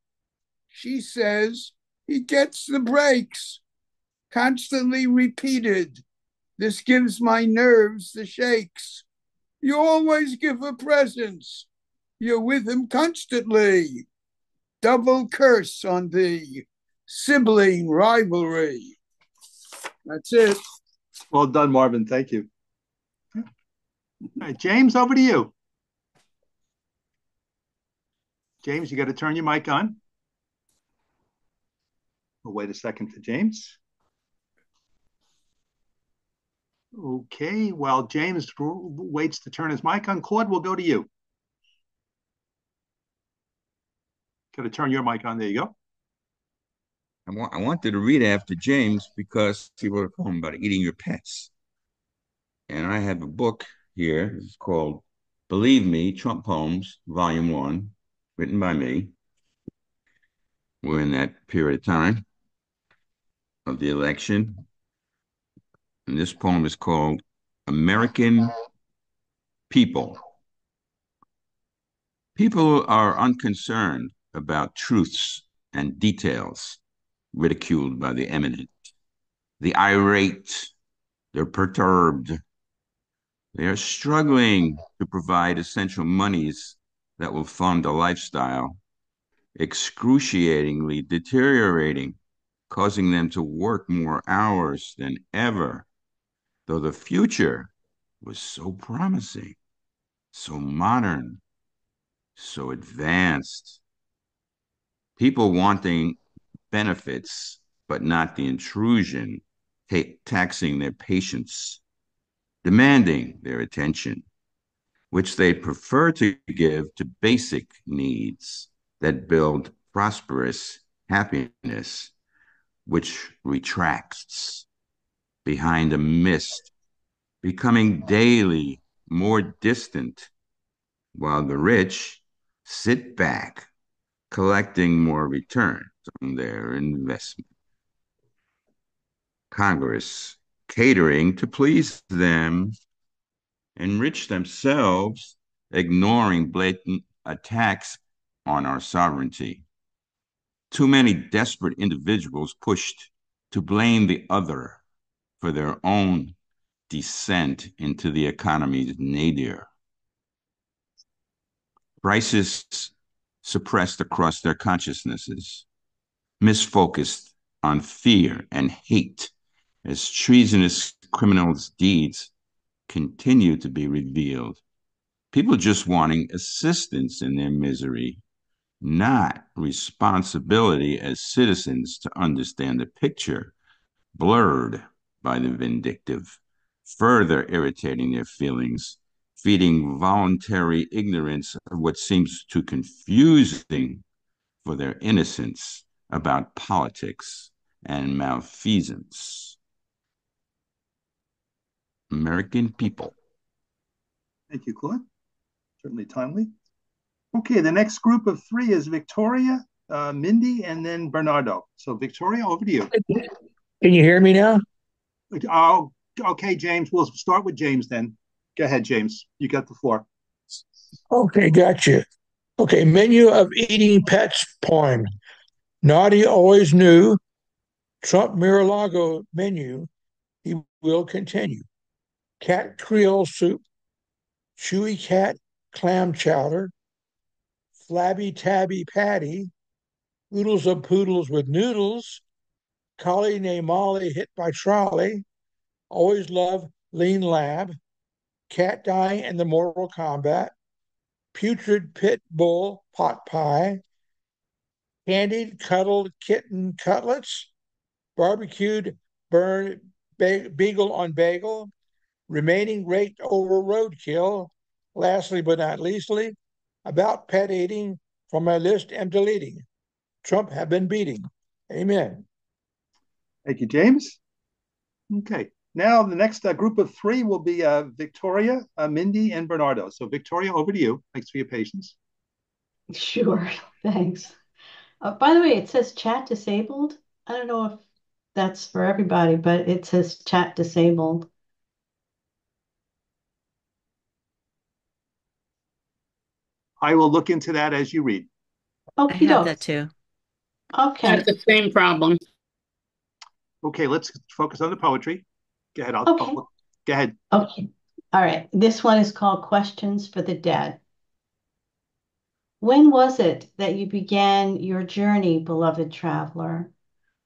She says, he gets the breaks. Constantly repeated. This gives my nerves the shakes. You always give her presents. You're with him constantly. Double curse on the sibling rivalry. That's it. Well done, Marvin. Thank you. All right, James, over to you. James, you got to turn your mic on. We'll wait a second for James. Okay, while James waits to turn his mic on, Claude, we'll go to you. Got to turn your mic on. There you go. I wanted to read after James because he wrote a poem about eating your pets. And I have a book here. It's called Believe Me, Trump Poems, Volume 1, written by me. We're in that period of time of the election. And this poem is called American People. People are unconcerned about truths and details, ridiculed by the eminent, the irate, they're perturbed. They are struggling to provide essential monies that will fund a lifestyle, excruciatingly deteriorating, causing them to work more hours than ever, though the future was so promising, so modern, so advanced. People wanting benefits, but not the intrusion, taxing their patience, demanding their attention, which they prefer to give to basic needs that build prosperous happiness, which retracts behind a mist, becoming daily more distant, while the rich sit back, collecting more returns on their investment. Congress catering to please them, enrich themselves, ignoring blatant attacks on our sovereignty. Too many desperate individuals pushed to blame the other for their own descent into the economy's nadir. Prices suppressed across their consciousnesses, misfocused on fear and hate as treasonous criminals' deeds continue to be revealed. People just wanting assistance in their misery, not responsibility as citizens to understand the picture, blurred by the vindictive, further irritating their feelings, feeding voluntary ignorance of what seems too confusing for their innocence about politics and malfeasance. American people. Thank you, Claude. Certainly timely. Okay, the next group of three is Victoria, Mindy, and then Bernardo. So, Victoria, over to you. Can you hear me now? Oh, okay, James. We'll start with James then. Go ahead, James. You got the floor. Okay, gotcha. Okay, menu of eating pets poem. Naughty always knew. Trump Mar-a-Lago menu. He will continue. Cat Creole soup. Chewy cat clam chowder. Flabby tabby patty. Oodles of poodles with noodles. Collie named Molly hit by trolley. Always love lean lab. Cat dying in the Mortal Kombat. Putrid pit bull pot pie, candied cuddled kitten cutlets, barbecued burned beagle on bagel, remaining raked over roadkill. Lastly but not leastly, about pet eating from my list am deleting. Trump have been beating. Amen. Thank you, James. Okay. Now, the next group of three will be Victoria, Mindy, and Bernardo. So, Victoria, over to you. Thanks for your patience. Sure, thanks. By the way, it says chat disabled. I don't know if that's for everybody, but it says chat disabled. I will look into that as you read. I have that too. Okay. I have the same problem. Okay, let's focus on the poetry. Go ahead. Okay. Go ahead. Okay. All right. This one is called Questions for the Dead. When was it that you began your journey, beloved traveler?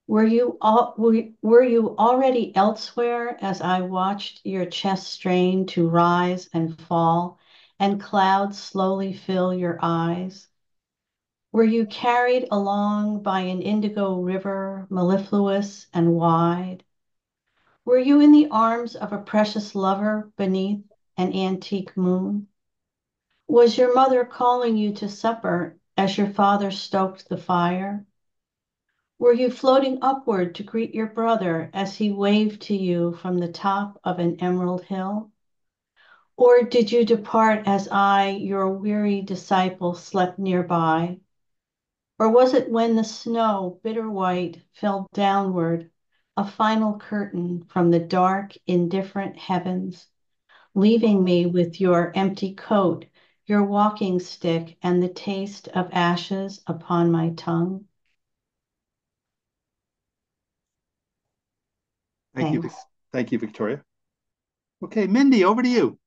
Were you already elsewhere as I watched your chest strain to rise and fall, and clouds slowly fill your eyes? Were you carried along by an indigo river, mellifluous and wide? Were you in the arms of a precious lover beneath an antique moon? Was your mother calling you to supper as your father stoked the fire? Were you floating upward to greet your brother as he waved to you from the top of an emerald hill? Or did you depart as I, your weary disciple, slept nearby? Or was it when the snow, bitter white, fell downward, a final curtain from the dark, indifferent heavens, leaving me with your empty coat, your walking stick, and the taste of ashes upon my tongue? Thank you. Thanks. Thank you, Victoria. Okay, Mindy, over to you.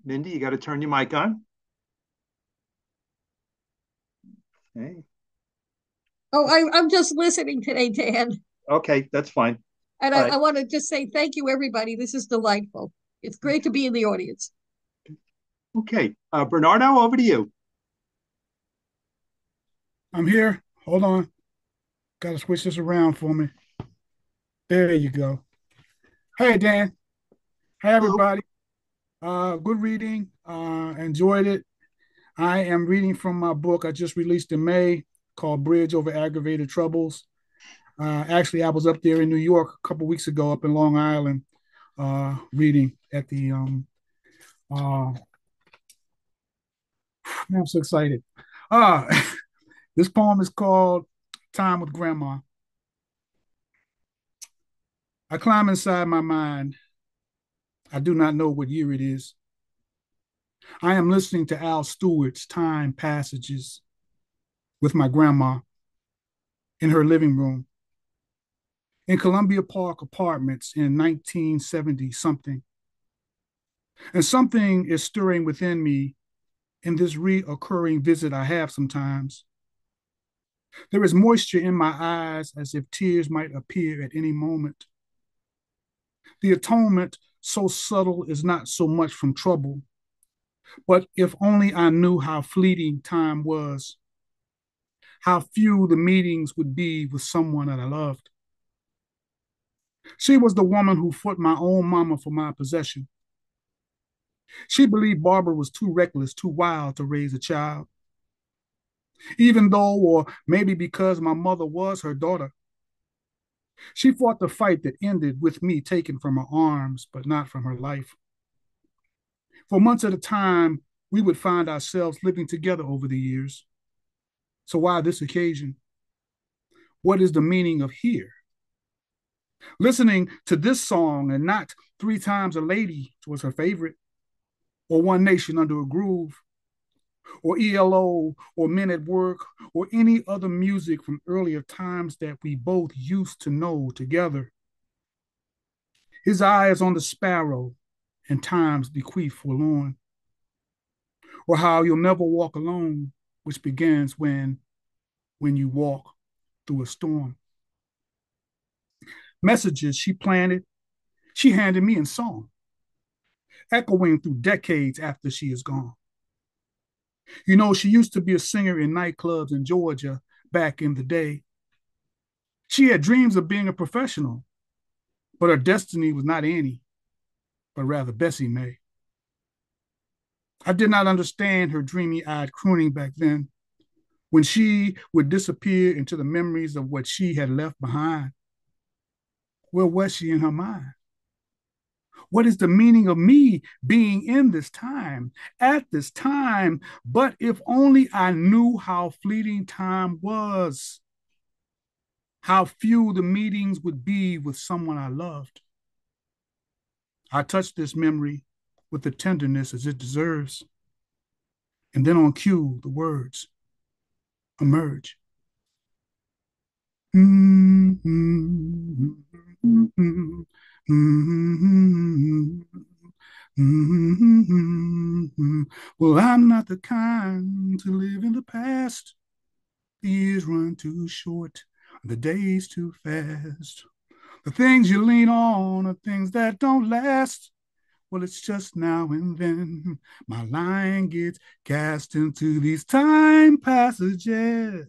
Mindy, you got to turn your mic on. Okay. Oh, I'm just listening today, Dan. Okay, that's fine. And All right. I want to just say thank you, everybody. This is delightful. It's great to be in the audience. Okay, Bernardo, over to you. I'm here. Hold on. Got to switch this around for me. There you go. Hey, Dan. Hey, everybody. Good reading. Enjoyed it. I am reading from my book I just released in May called Bridge Over Aggravated Troubles. Actually, I was up there in New York a couple weeks ago, up in Long Island, reading at the. I'm so excited. This poem is called Time with Grandma. I climb inside my mind. I do not know what year it is. I am listening to Al Stewart's Time Passages with my grandma in her living room in Columbia Park Apartments in 1970 something. And something is stirring within me in this reoccurring visit I have sometimes. There is moisture in my eyes as if tears might appear at any moment. The atonement, so subtle, is not so much from trouble, but if only I knew how fleeting time was, how few the meetings would be with someone that I loved. She was the woman who fought my own mama for my possession. She believed Barbara was too reckless, too wild to raise a child. Even though, or maybe because my mother was her daughter, she fought the fight that ended with me taken from her arms, but not from her life. For months at a time, we would find ourselves living together over the years. So why this occasion? What is the meaning of here? Listening to this song and not Three Times a Lady was her favorite, or One Nation Under a Groove, or ELO, or Men at Work, or any other music from earlier times that we both used to know together. His eye is on the sparrow and time's bequeath forlorn, or How You'll Never Walk Alone, which begins when you walk through a storm. Messages she planted, she handed me in song, echoing through decades after she is gone. You know, she used to be a singer in nightclubs in Georgia back in the day. She had dreams of being a professional, but her destiny was not Annie, but rather Bessie Mae. I did not understand her dreamy-eyed crooning back then, when she would disappear into the memories of what she had left behind. Where was she in her mind? What is the meaning of me being in this time, at this time? But if only I knew how fleeting time was, how few the meetings would be with someone I loved. I touched this memory with the tenderness as it deserves. And then on cue, the words emerge. Mm-hmm. Mm-hmm. Mm-hmm. Mm-hmm. Well, I'm not the kind to live in the past. The years run too short, the days too fast. The things you lean on are things that don't last. Well, it's just now and then my line gets cast into these time passages.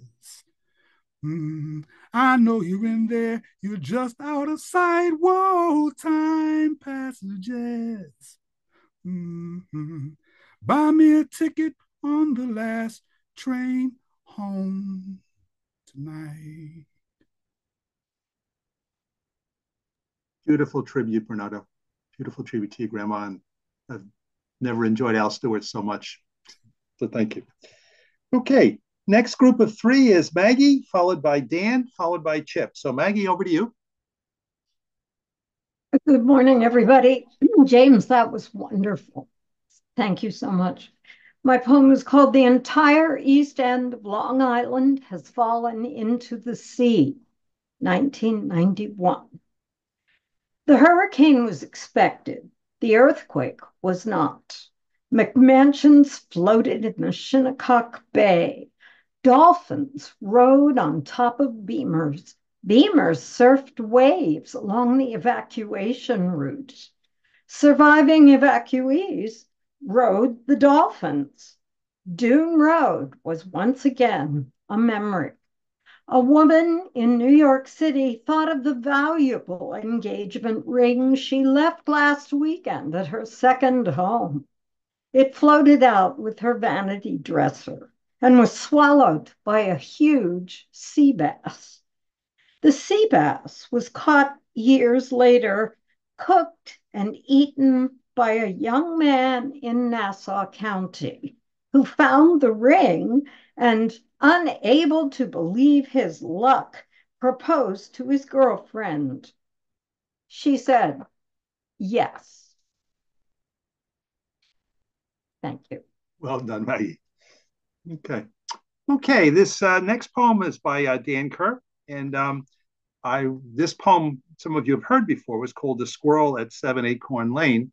I know you're in there, you're just out of sight. Whoa, time passages. Buy me a ticket on the last train home tonight. Beautiful tribute, Bernardo. Beautiful tribute to your grandma. And I've never enjoyed Al Stewart so much. So thank you. Okay. Next group of three is Maggie, followed by Dan, followed by Chip. So Maggie, over to you. Good morning, everybody. James, that was wonderful. Thank you so much. My poem is called The Entire East End of Long Island Has Fallen into the Sea, 1991. The hurricane was expected. The earthquake was not. McMansions floated in the Shinnecock Bay. Dolphins rode on top of beamers. Beamers surfed waves along the evacuation route. Surviving evacuees rode the dolphins. Dune Road was once again a memory. A woman in New York City thought of the valuable engagement ring she left last weekend at her second home. It floated out with her vanity dresser and was swallowed by a huge sea bass. The sea bass was caught years later, cooked and eaten by a young man in Nassau County who found the ring and, unable to believe his luck, proposed to his girlfriend. She said, yes. Thank you. Well done, Maggie. Okay. This next poem is by Dan Kerr, and this poem some of you have heard before was called "The Squirrel at 7 Acorn Lane,"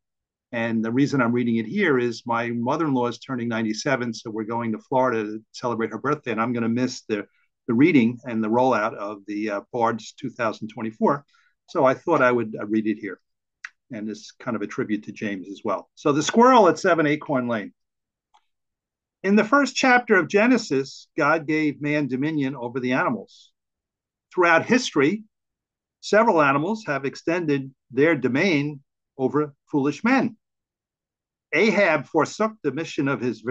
and the reason I'm reading it here is my mother-in-law is turning 97, so we're going to Florida to celebrate her birthday, and I'm going to miss the reading and the rollout of the Bard's 2024. So I thought I would read it here, and it's kind of a tribute to James as well. So "The Squirrel at 7 Acorn Lane." In the first chapter of Genesis, God gave man dominion over the animals. Throughout history, several animals have extended their domain over foolish men. Ahab forsook the mission of his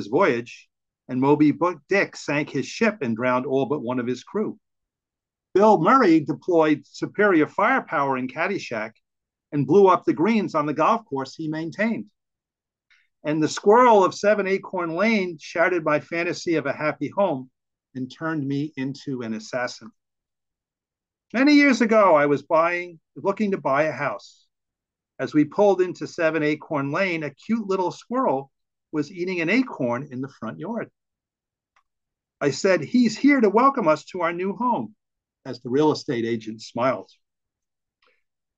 voyage, and Moby Dick sank his ship and drowned all but one of his crew. Bill Murray deployed superior firepower in Caddyshack and blew up the greens on the golf course he maintained. And the squirrel of 7 Acorn Lane shattered my fantasy of a happy home and turned me into an assassin. Many years ago, I was looking to buy a house. As we pulled into 7 Acorn Lane, a cute little squirrel was eating an acorn in the front yard. I said, "He's here to welcome us to our new home," as the real estate agent smiled.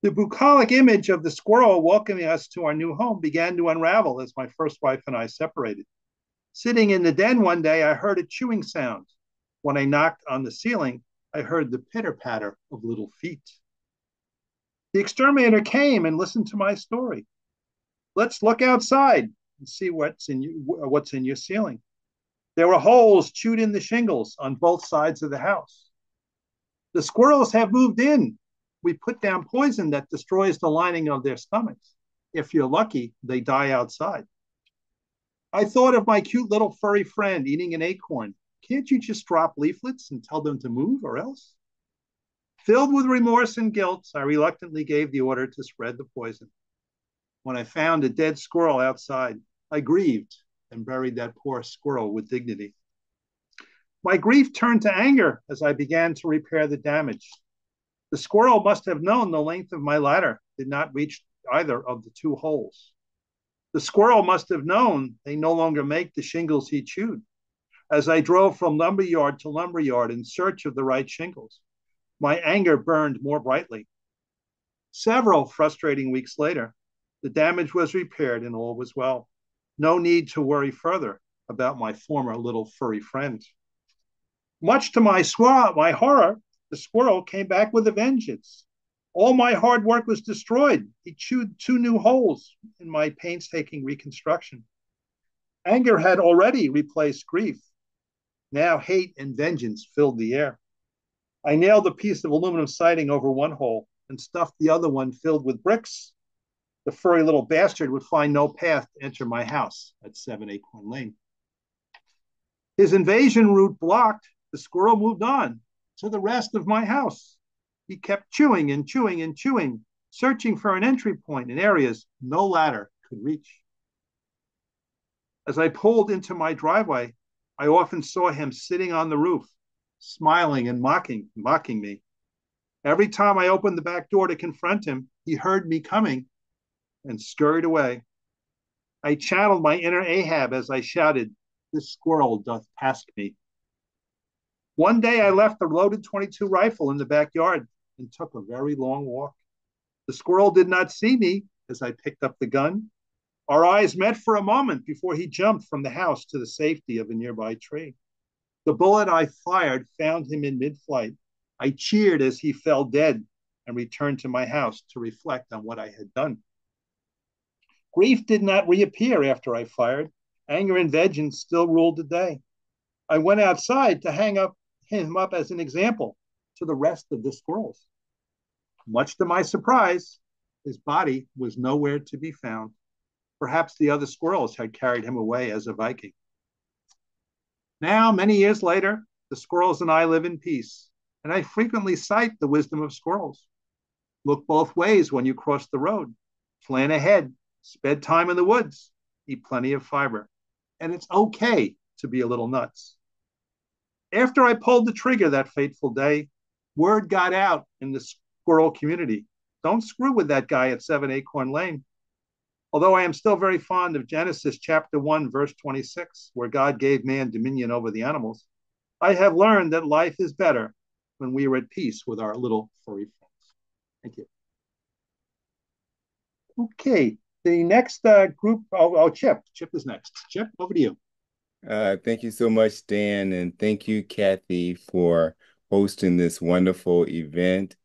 The bucolic image of the squirrel welcoming us to our new home began to unravel as my first wife and I separated. Sitting in the den one day, I heard a chewing sound. When I knocked on the ceiling, I heard the pitter-patter of little feet. The exterminator came and listened to my story. "Let's look outside and see what's in your ceiling." There were holes chewed in the shingles on both sides of the house. "The squirrels have moved in. We put down poison that destroys the lining of their stomachs. If you're lucky, they die outside." I thought of my cute little furry friend eating an acorn. Can't you just drop leaflets and tell them to move, or else? Filled with remorse and guilt, I reluctantly gave the order to spread the poison. When I found a dead squirrel outside, I grieved and buried that poor squirrel with dignity. My grief turned to anger as I began to repair the damage. The squirrel must have known the length of my ladder did not reach either of the two holes. The squirrel must have known they no longer make the shingles he chewed. As I drove from lumberyard to lumberyard in search of the right shingles, my anger burned more brightly. Several frustrating weeks later, the damage was repaired and all was well. No need to worry further about my former little furry friend. Much to my horror, the squirrel came back with a vengeance. All my hard work was destroyed. He chewed 2 new holes in my painstaking reconstruction. Anger had already replaced grief. Now hate and vengeance filled the air. I nailed a piece of aluminum siding over one hole and stuffed the other one filled with bricks. The furry little bastard would find no path to enter my house at 7 Acorn Lane. His invasion route blocked, the squirrel moved on to the rest of my house. He kept chewing and chewing and chewing, searching for an entry point in areas no ladder could reach. As I pulled into my driveway, I often saw him sitting on the roof, smiling and mocking me. Every time I opened the back door to confront him, he heard me coming and scurried away. I channeled my inner Ahab as I shouted, "This squirrel doth task me." One day I left the loaded .22 rifle in the backyard and took a very long walk. The squirrel did not see me as I picked up the gun. Our eyes met for a moment before he jumped from the house to the safety of a nearby tree. The bullet I fired found him in mid-flight. I cheered as he fell dead and returned to my house to reflect on what I had done. Grief did not reappear after I fired. Anger and vengeance still ruled the day. I went outside to hang him up as an example to the rest of the squirrels. Much to my surprise, his body was nowhere to be found. Perhaps the other squirrels had carried him away as a Viking. Now, many years later, the squirrels and I live in peace, and I frequently cite the wisdom of squirrels. Look both ways when you cross the road. Plan ahead. Spend time in the woods. Eat plenty of fiber. And it's okay to be a little nuts. After I pulled the trigger that fateful day, word got out in the squirrel community. Don't screw with that guy at 7 Acorn Lane. Although I am still very fond of Genesis chapter 1, verse 26, where God gave man dominion over the animals, I have learned that life is better when we are at peace with our little furry friends. Thank you. Okay, the next group, Chip. Chip is next. Chip, over to you. Thank you so much, Dan, and thank you, Kathy, for hosting this wonderful event.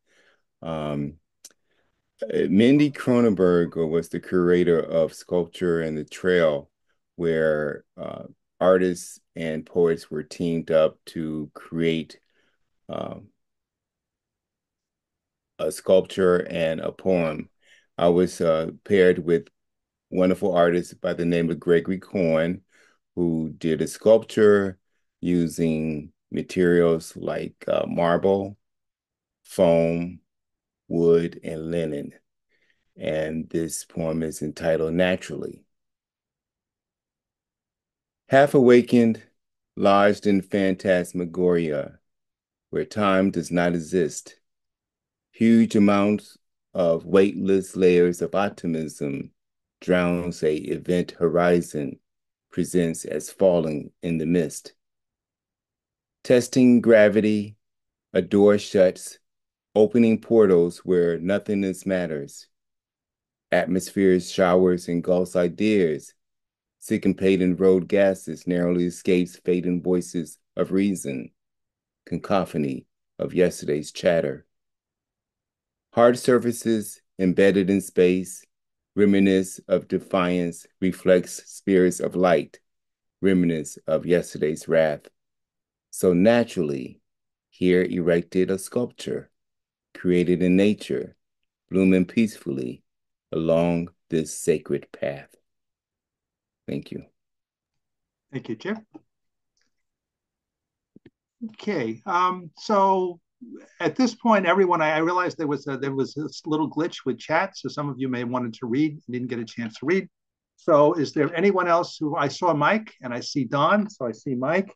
Mindy Cronenberg was the curator of Sculpture and the Trail, where artists and poets were teamed up to create a sculpture and a poem. I was paired with wonderful artists by the name of Gregory Cohen, who did a sculpture using materials like marble, foam, wood, and linen. And this poem is entitled Naturally. Half awakened, lodged in phantasmagoria, where time does not exist, huge amounts of weightless layers of optimism drowns a event horizon presents as falling in the mist. Testing gravity, a door shuts, opening portals where nothingness matters. Atmospheres showers engulfs ideas, syncopating road gases narrowly escapes fading voices of reason, cacophony of yesterday's chatter. Hard surfaces embedded in space, reminisce of defiance, reflects spirits of light, reminisce of yesterday's wrath. So naturally, here erected a sculpture, created in nature, blooming peacefully along this sacred path. Thank you. Thank you, Chip. Okay, so at this point, everyone, I realized there was this little glitch with chat, so some of you may have wanted to read and didn't get a chance to read. So is there anyone else who, I saw Mike and I see Don, so I see Mike.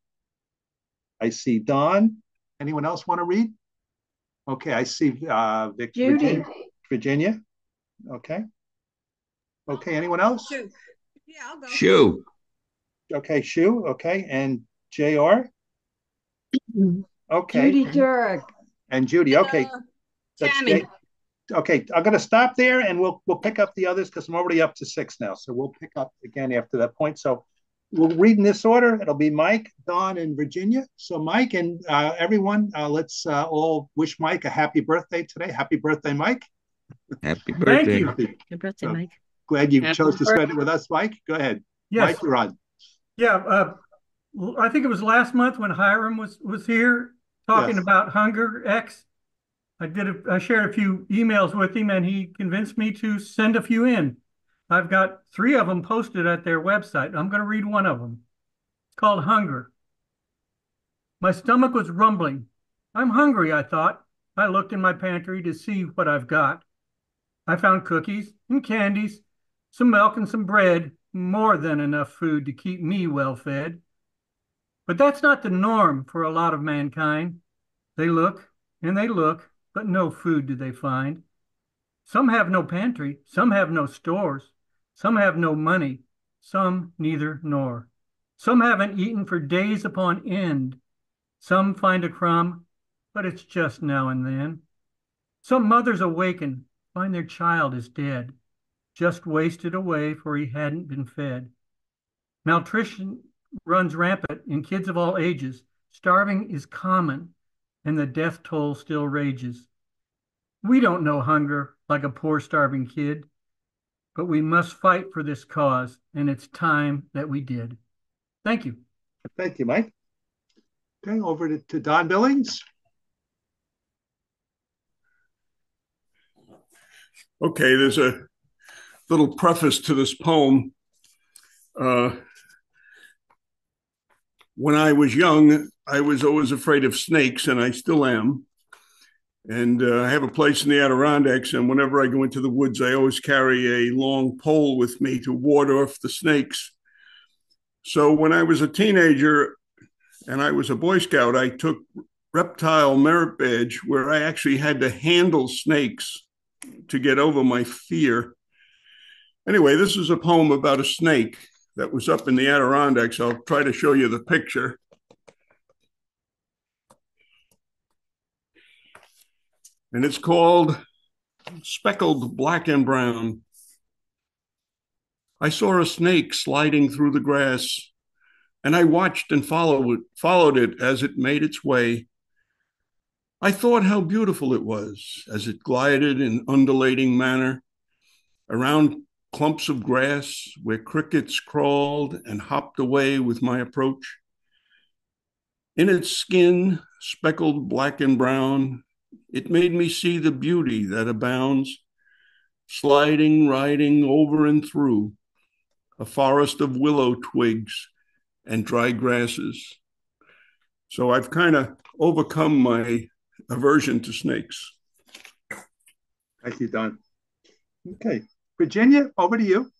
I see Don. Anyone else want to read? Okay, I see Judy. Virginia. Okay. Okay, anyone else? Sue. Yeah, I'll go. Shoo. Okay, Shu. Okay, and JR. Okay. Judy Jurek. And Judy. Okay. Tammy. Okay, I'm going to stop there, and we'll pick up the others because I'm already up to 6 now. So we'll pick up again after that point. So we'll read in this order. It'll be Mike, Dawn, and Virginia. So Mike and everyone, let's all wish Mike a happy birthday today. Happy birthday, Mike. Happy Thank birthday. you. Happy, Good birthday, so Mike. glad you Happy chose to birthday. spend it with us, Mike. Go ahead. Yes. Mike, you're on. Yeah. I think it was last month when Hiram was here talking Yes. about Hunger X. I shared a few emails with him and he convinced me to send a few in. I've got 3 of them posted at their website. I'm going to read one of them. It's called Hunger. My stomach was rumbling. I'm hungry, I thought. I looked in my pantry to see what I've got. I found cookies and candies, some milk and some bread, more than enough food to keep me well fed. But that's not the norm for a lot of mankind. They look and they look, but no food do they find. Some have no pantry, some have no stores, some have no money, some neither nor. Some haven't eaten for days upon end. Some find a crumb, but it's just now and then. Some mothers awaken, find their child is dead, just wasted away for he hadn't been fed. Malnutrition runs rampant in kids of all ages. Starving is common, and the death toll still rages. We don't know hunger like a poor starving kid, but we must fight for this cause, and it's time that we did. Thank you. Thank you, Mike. Okay, over to Don Billings. Okay, there's a little preface to this poem. When I was young, I was always afraid of snakes, and I still am. And I have a place in the Adirondacks, and whenever I go into the woods, I always carry a long pole with me to ward off the snakes. So when I was a teenager and I was a Boy Scout, I took reptile merit badge where I actually had to handle snakes to get over my fear. Anyway, this is a poem about a snake that was up in the Adirondacks. I'll try to show you the picture. And it's called Speckled Black and Brown. I saw a snake sliding through the grass, and I watched and followed it as it made its way. I thought how beautiful it was as it glided in undulating manner around clumps of grass where crickets crawled and hopped away with my approach. In its skin, speckled black and brown, it made me see the beauty that abounds, sliding, riding over and through a forest of willow twigs and dry grasses. So I've kind of overcome my aversion to snakes. Thank you, Don. Okay, Virginia, over to you.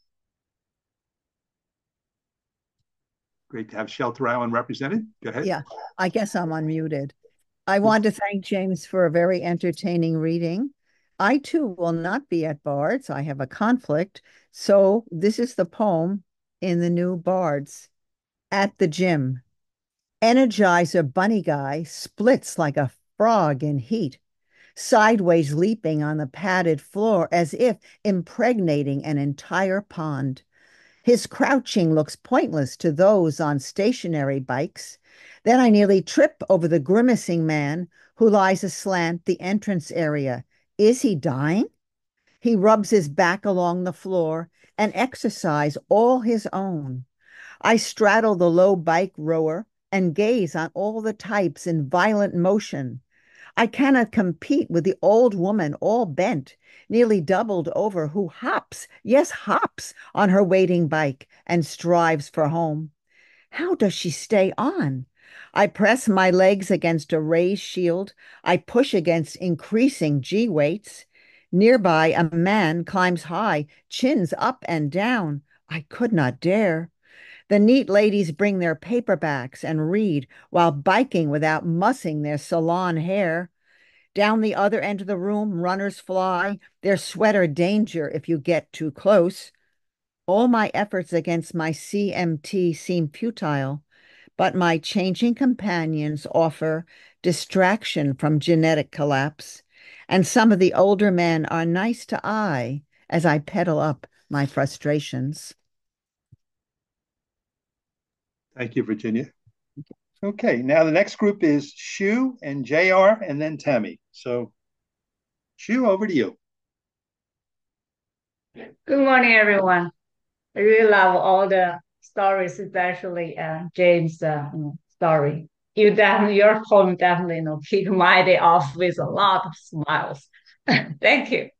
Great to have Shelter Island represented. Go ahead. Yeah, I guess I'm unmuted. I want to thank James for a very entertaining reading. I too will not be at Bard's. I have a conflict. So this is the poem in the new Bard's. At the gym. Energizer bunny guy splits like a frog in heat, sideways leaping on the padded floor as if impregnating an entire pond. His crouching looks pointless to those on stationary bikes. Then I nearly trip over the grimacing man who lies aslant the entrance area. Is he dying? He rubs his back along the floor, an exercise all his own. I straddle the low bike rower and gaze on all the types in violent motion. I cannot compete with the old woman all bent, nearly doubled over, who hops, yes, hops on her waiting bike and strives for home. How does she stay on? I press my legs against a raised shield. I push against increasing G weights. Nearby, a man climbs high, chins up and down. I could not dare. The neat ladies bring their paperbacks and read while biking without mussing their salon hair. Down the other end of the room, runners fly, their sweater danger if you get too close. All my efforts against my CMT seem futile, but my changing companions offer distraction from genetic collapse, and some of the older men are nice to eye as I pedal up my frustrations. Thank you, Virginia. Okay, now the next group is Shu and JR and then Tammy. So, Shu, over to you. Good morning, everyone. I really love all the stories, especially James' story. Your poem definitely kicked my day off with a lot of smiles. Thank you.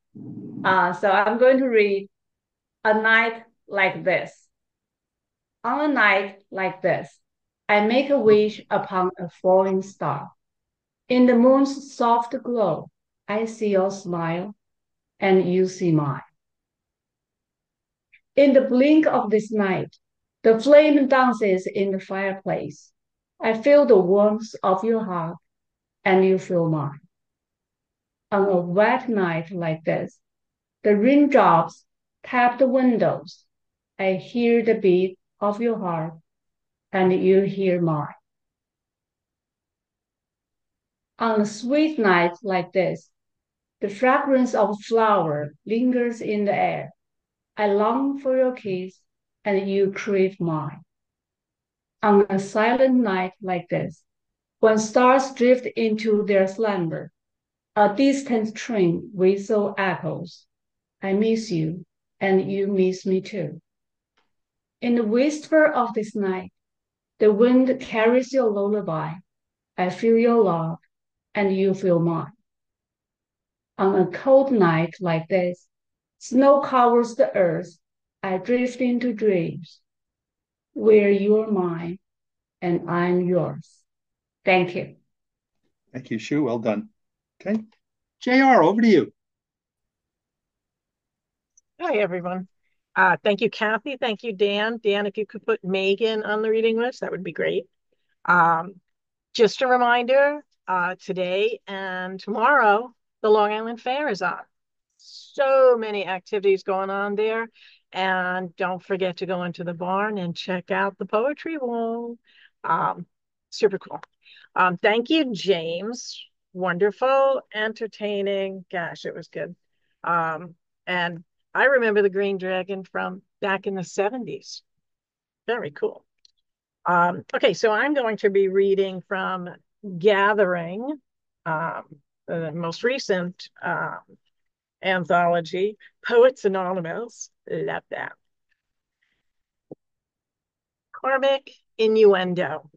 So I'm going to read A Night Like This. On a night like this, I make a wish upon a falling star. In the moon's soft glow, I see your smile, and you see mine. In the blink of this night, the flame dances in the fireplace. I feel the warmth of your heart, and you feel mine. On a wet night like this, the raindrops tap the windows. I hear the beat of your heart, and you hear mine. On a sweet night like this, the fragrance of flower lingers in the air. I long for your kiss, and you crave mine. On a silent night like this, when stars drift into their slumber, a distant train whistle echoes. I miss you, and you miss me too. In the whisper of this night, the wind carries your lullaby. I feel your love, and you feel mine. On a cold night like this, snow covers the earth. I drift into dreams where you are mine and I'm yours. Thank you. Thank you, Shu. Well done. Okay. JR, over to you. Hi, everyone. Thank you, Kathy. Thank you, Dan. Dan, if you could put Megan on the reading list, that would be great. Just a reminder, today and tomorrow, the Long Island Fair is on. So many activities going on there. And don't forget to go into the barn and check out the poetry wall. Super cool. Thank you, James. Wonderful, entertaining. Gosh, it was good. And I remember the Green Dragon from back in the 70s. Very cool. Okay, so I'm going to be reading from Gathering, the most recent anthology, Poets Anonymous. Love that. Karmic Innuendo.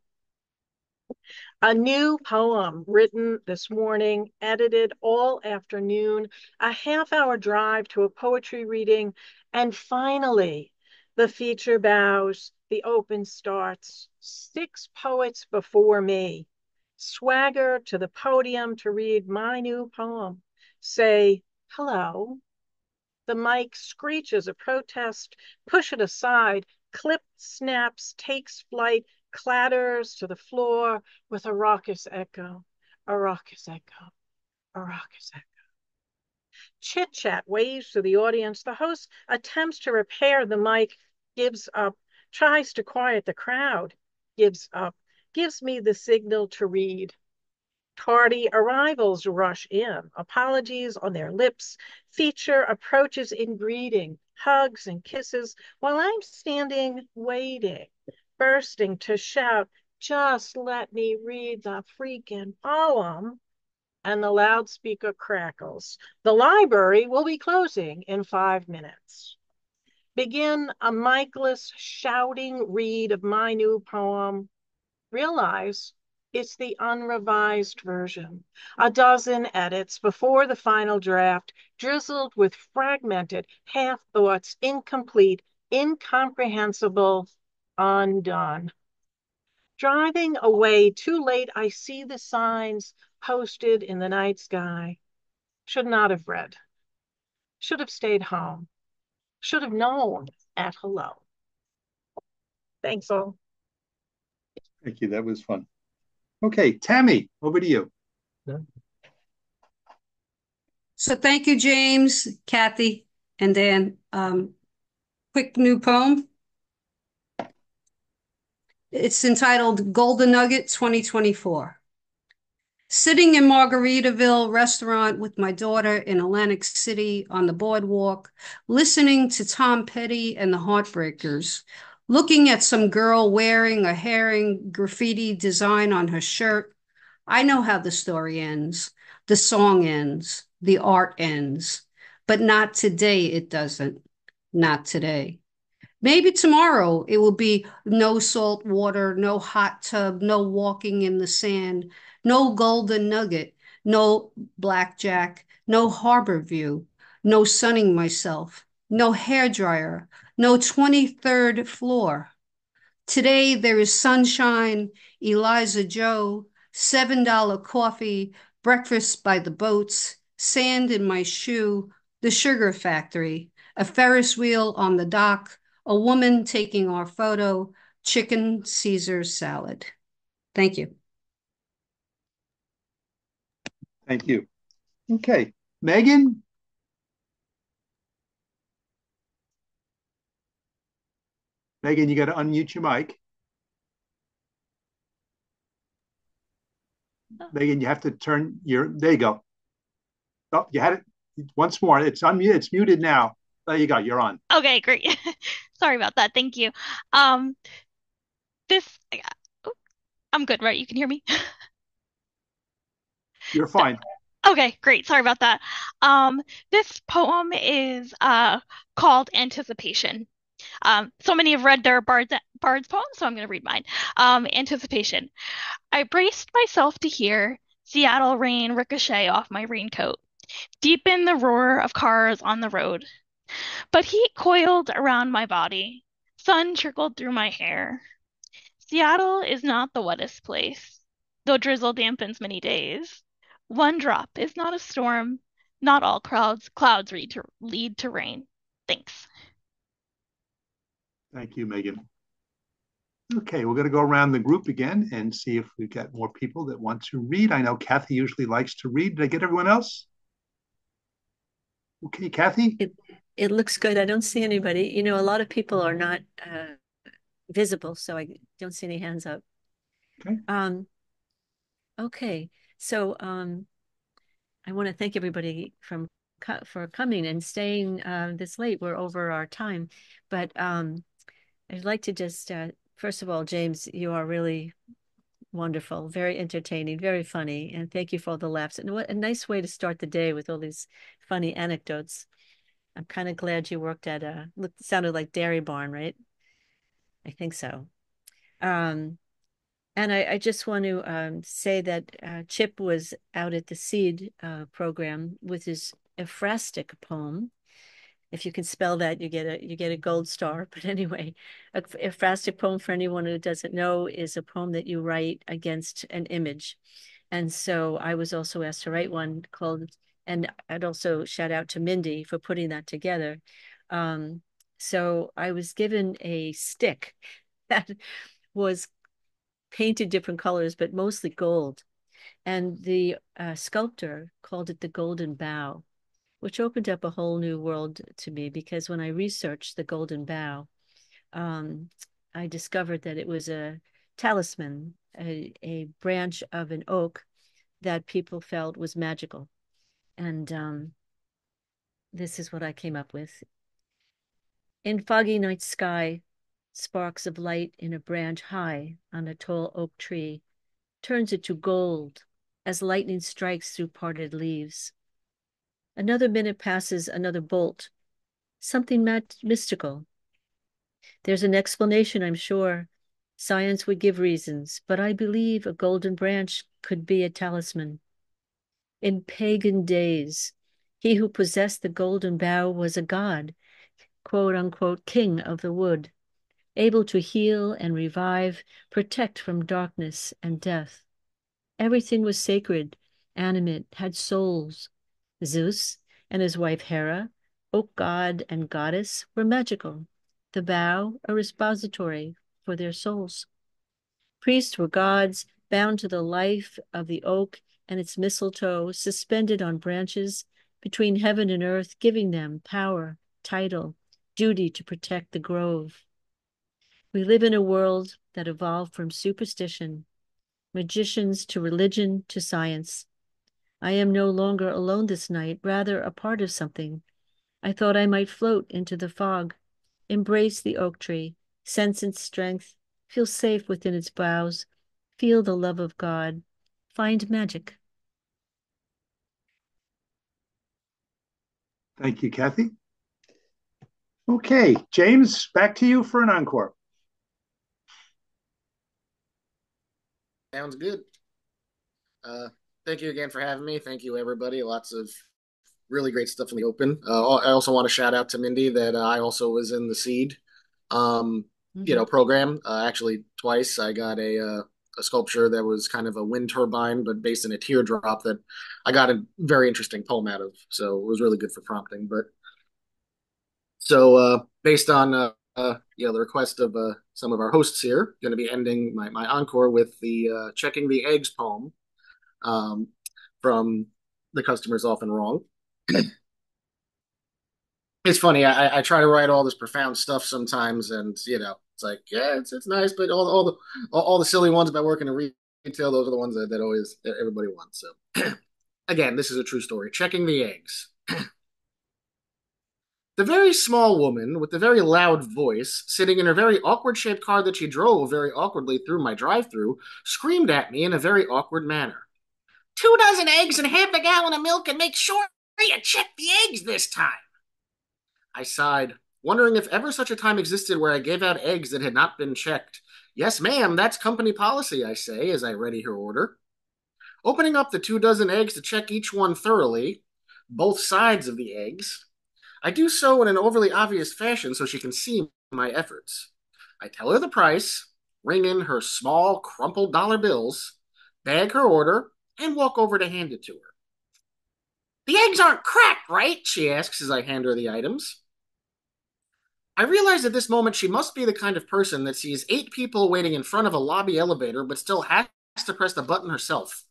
A new poem written this morning, edited all afternoon, a half-hour drive to a poetry reading, and finally, the feature bows, the open starts. 6 poets before me swagger to the podium to read my new poem. Say, hello. The mic screeches a protest, push it aside, clip snaps, takes flight, clatters to the floor with a raucous echo, a raucous echo, a raucous echo. Chit-chat waves to the audience. The host attempts to repair the mic, gives up, tries to quiet the crowd, gives up, gives me the signal to read. Tardy arrivals rush in, apologies on their lips, feature approaches in greeting, hugs and kisses, while I'm standing waiting, bursting to shout, just let me read the freaking poem. And the loudspeaker crackles. The library will be closing in 5 minutes. Begin a micless shouting read of my new poem. Realize it's the unrevised version. A dozen edits before the final draft, drizzled with fragmented half-thoughts, incomplete, incomprehensible, undone. Driving away too late, I see the signs posted in the night sky. Should not have read. Should have stayed home. Should have known at hello. Thanks all. Thank you. That was fun. Okay, Tammy, over to you. So thank you, James, Kathy, and Dan. Quick new poem. It's entitled Golden Nugget 2024. Sitting in Margaritaville restaurant with my daughter in Atlantic City on the boardwalk, listening to Tom Petty and the Heartbreakers, looking at some girl wearing a herring graffiti design on her shirt. I know how the story ends. The song ends. The art ends. But not today, it doesn't. Not today. Maybe tomorrow it will be no salt water, no hot tub, no walking in the sand, no golden nugget, no blackjack, no harbor view, no sunning myself, no hair dryer, no 23rd floor. Today there is sunshine, Eliza Joe, $7 coffee, breakfast by the boats, sand in my shoe, the sugar factory, a Ferris wheel on the dock, a woman taking our photo, chicken Caesar salad. Thank you. Thank you. Okay, Megan. Megan, you got to unmute your mic. Megan, you have to turn there you go. Oh, you had it once more. It's unmuted. It's muted now. There you go. You're on. Okay, great. Sorry about that. Thank you. This, I'm good, right? You can hear me? You're fine. Okay, great. Sorry about that. This poem is called Anticipation. So many have read their Bard's poems, so I'm going to read mine. Anticipation. I braced myself to hear Seattle rain ricochet off my raincoat, deepen the roar of cars on the road. But heat coiled around my body. Sun trickled through my hair. Seattle is not the wettest place, though drizzle dampens many days. One drop is not a storm. Not all clouds lead to rain. Thanks. Thank you, Megan. Okay, we're going to go around the group again and see if we've got more people that want to read. I know Kathy usually likes to read. Did I get everyone else? Okay, Kathy? It looks good. I don't see anybody. You know, a lot of people are not visible, so I don't see any hands up. Okay. Okay. So I want to thank everybody for coming and staying this late. We're over our time, but I'd like to just first of all, James, you are really wonderful, very entertaining, very funny, and thank you for all the laughs. And what a nice way to start the day with all these funny anecdotes. I'm kind of glad you worked at sounded like Dairy Barn, right? I think so. And I just want to say that Chip was out at the Seed program with his ekphrastic poem. If you can spell that, you get a gold star. But anyway, a ekphrastic poem, for anyone who doesn't know, is a poem that you write against an image. And so I was also asked to write one called, and I'd also shout out to Mindy for putting that together. So I was given a stick that was painted different colors, but mostly gold. And the sculptor called it the Golden Bough, which opened up a whole new world to me, because when I researched the Golden Bough, I discovered that it was a talisman, a branch of an oak that people felt was magical. And this is what I came up with. In foggy night sky, sparks of light in a branch high on a tall oak tree turns it to gold as lightning strikes through parted leaves. Another minute passes, another bolt, something mystical. There's an explanation, I'm sure. Science would give reasons, but I believe a golden branch could be a talisman. In pagan days, he who possessed the golden bough was a god, quote unquote, king of the wood, able to heal and revive, protect from darkness and death. Everything was sacred, animate, had souls. Zeus and his wife Hera, oak god and goddess, were magical. The bough, a repository for their souls. Priests were gods, bound to the life of the oak and its mistletoe, suspended on branches between heaven and earth, giving them power, title, duty to protect the grove. We live in a world that evolved from superstition, magicians to religion to science. I am no longer alone this night, rather a part of something. I thought I might float into the fog, embrace the oak tree, Sense its strength. Feel safe within its boughs. Feel the love of God. Find magic. Thank you, Kathy. Okay, James, back to you for an encore. Sounds good. Thank you again for having me. Thank you, everybody. Lots of really great stuff in the open. I also want to shout out to Mindy that I also was in the Seed, program. Actually, twice. I got a sculpture that was kind of a wind turbine, but based in a teardrop that I got a very interesting poem out of. So it was really good for prompting. But so based on the request of some of our hosts here, going to be ending my encore with the checking the eggs poem from The Customer's Often Wrong. It's funny. I try to write all this profound stuff sometimes, and it's like, yeah, it's nice, but all the silly ones about working in retail, those are the ones that always everybody wants. So again, this is a true story. Checking the eggs. The very small woman with the very loud voice, sitting in her very awkward shaped car that she drove very awkwardly through my drive through, screamed at me in a very awkward manner. 2 dozen eggs and half a gallon of milk, and make sure you check the eggs this time. I sighed, wondering if ever such a time existed where I gave out eggs that had not been checked. Yes, ma'am, that's company policy, I say, as I ready her order. Opening up the 2 dozen eggs to check each one thoroughly, both sides of the eggs, I do so in an overly obvious fashion so she can see my efforts. I tell her the price, ring in her small, crumpled dollar bills, bag her order, and walk over to hand it to her. The eggs aren't cracked, right? She asks as I hand her the items. I realize at this moment she must be the kind of person that sees 8 people waiting in front of a lobby elevator but still has to press the button herself.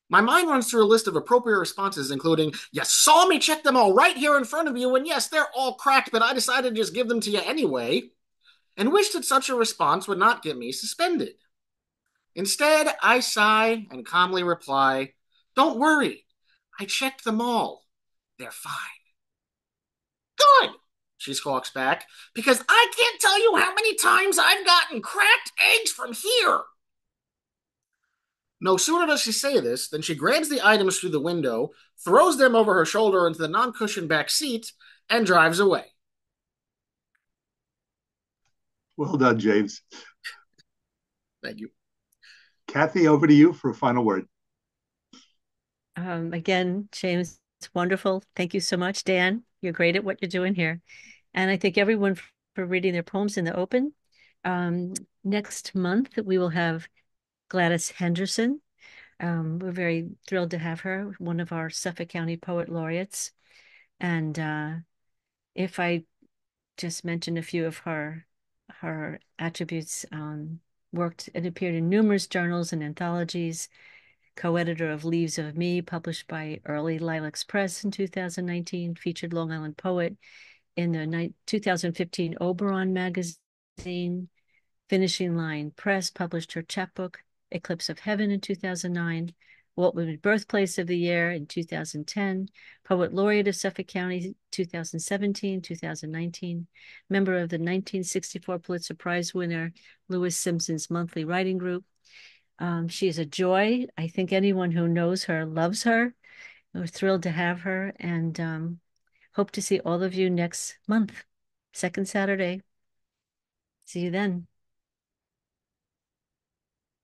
My mind runs through a list of appropriate responses, including, you saw me check them all right here in front of you, and yes, they're all cracked, but I decided to just give them to you anyway, and wish that such a response would not get me suspended. Instead, I sigh and calmly reply, don't worry, I checked them all. They're fine. Good, she squawks back, because I can't tell you how many times I've gotten cracked eggs from here. No sooner does she say this than she grabs the items through the window, throws them over her shoulder into the non-cushioned back seat, and drives away. Well done, James. Thank you. Kathy, over to you for a final word. Again, James, it's wonderful. Thank you so much. Dan, you're great at what you're doing here. And I thank everyone for reading their poems in the open. Next month, we will have Gladys Henderson. We're very thrilled to have her, one of our Suffolk County Poet Laureates. And if I just mention a few of her attributes, worked and appeared in numerous journals and anthologies, co-editor of Leaves of Me, published by Early Lilacs Press in 2019, featured Long Island poet in the 2015 Oberon magazine. Finishing Line Press published her chapbook, Eclipse of Heaven, in 2009. Walt Whitman Birthplace of the Year in 2010. Poet Laureate of Suffolk County 2017, 2019. Member of the 1964 Pulitzer Prize winner Lewis Simpson's monthly writing group. She is a joy. I think anyone who knows her loves her. We're thrilled to have her, and hope to see all of you next month, second Saturday. See you then.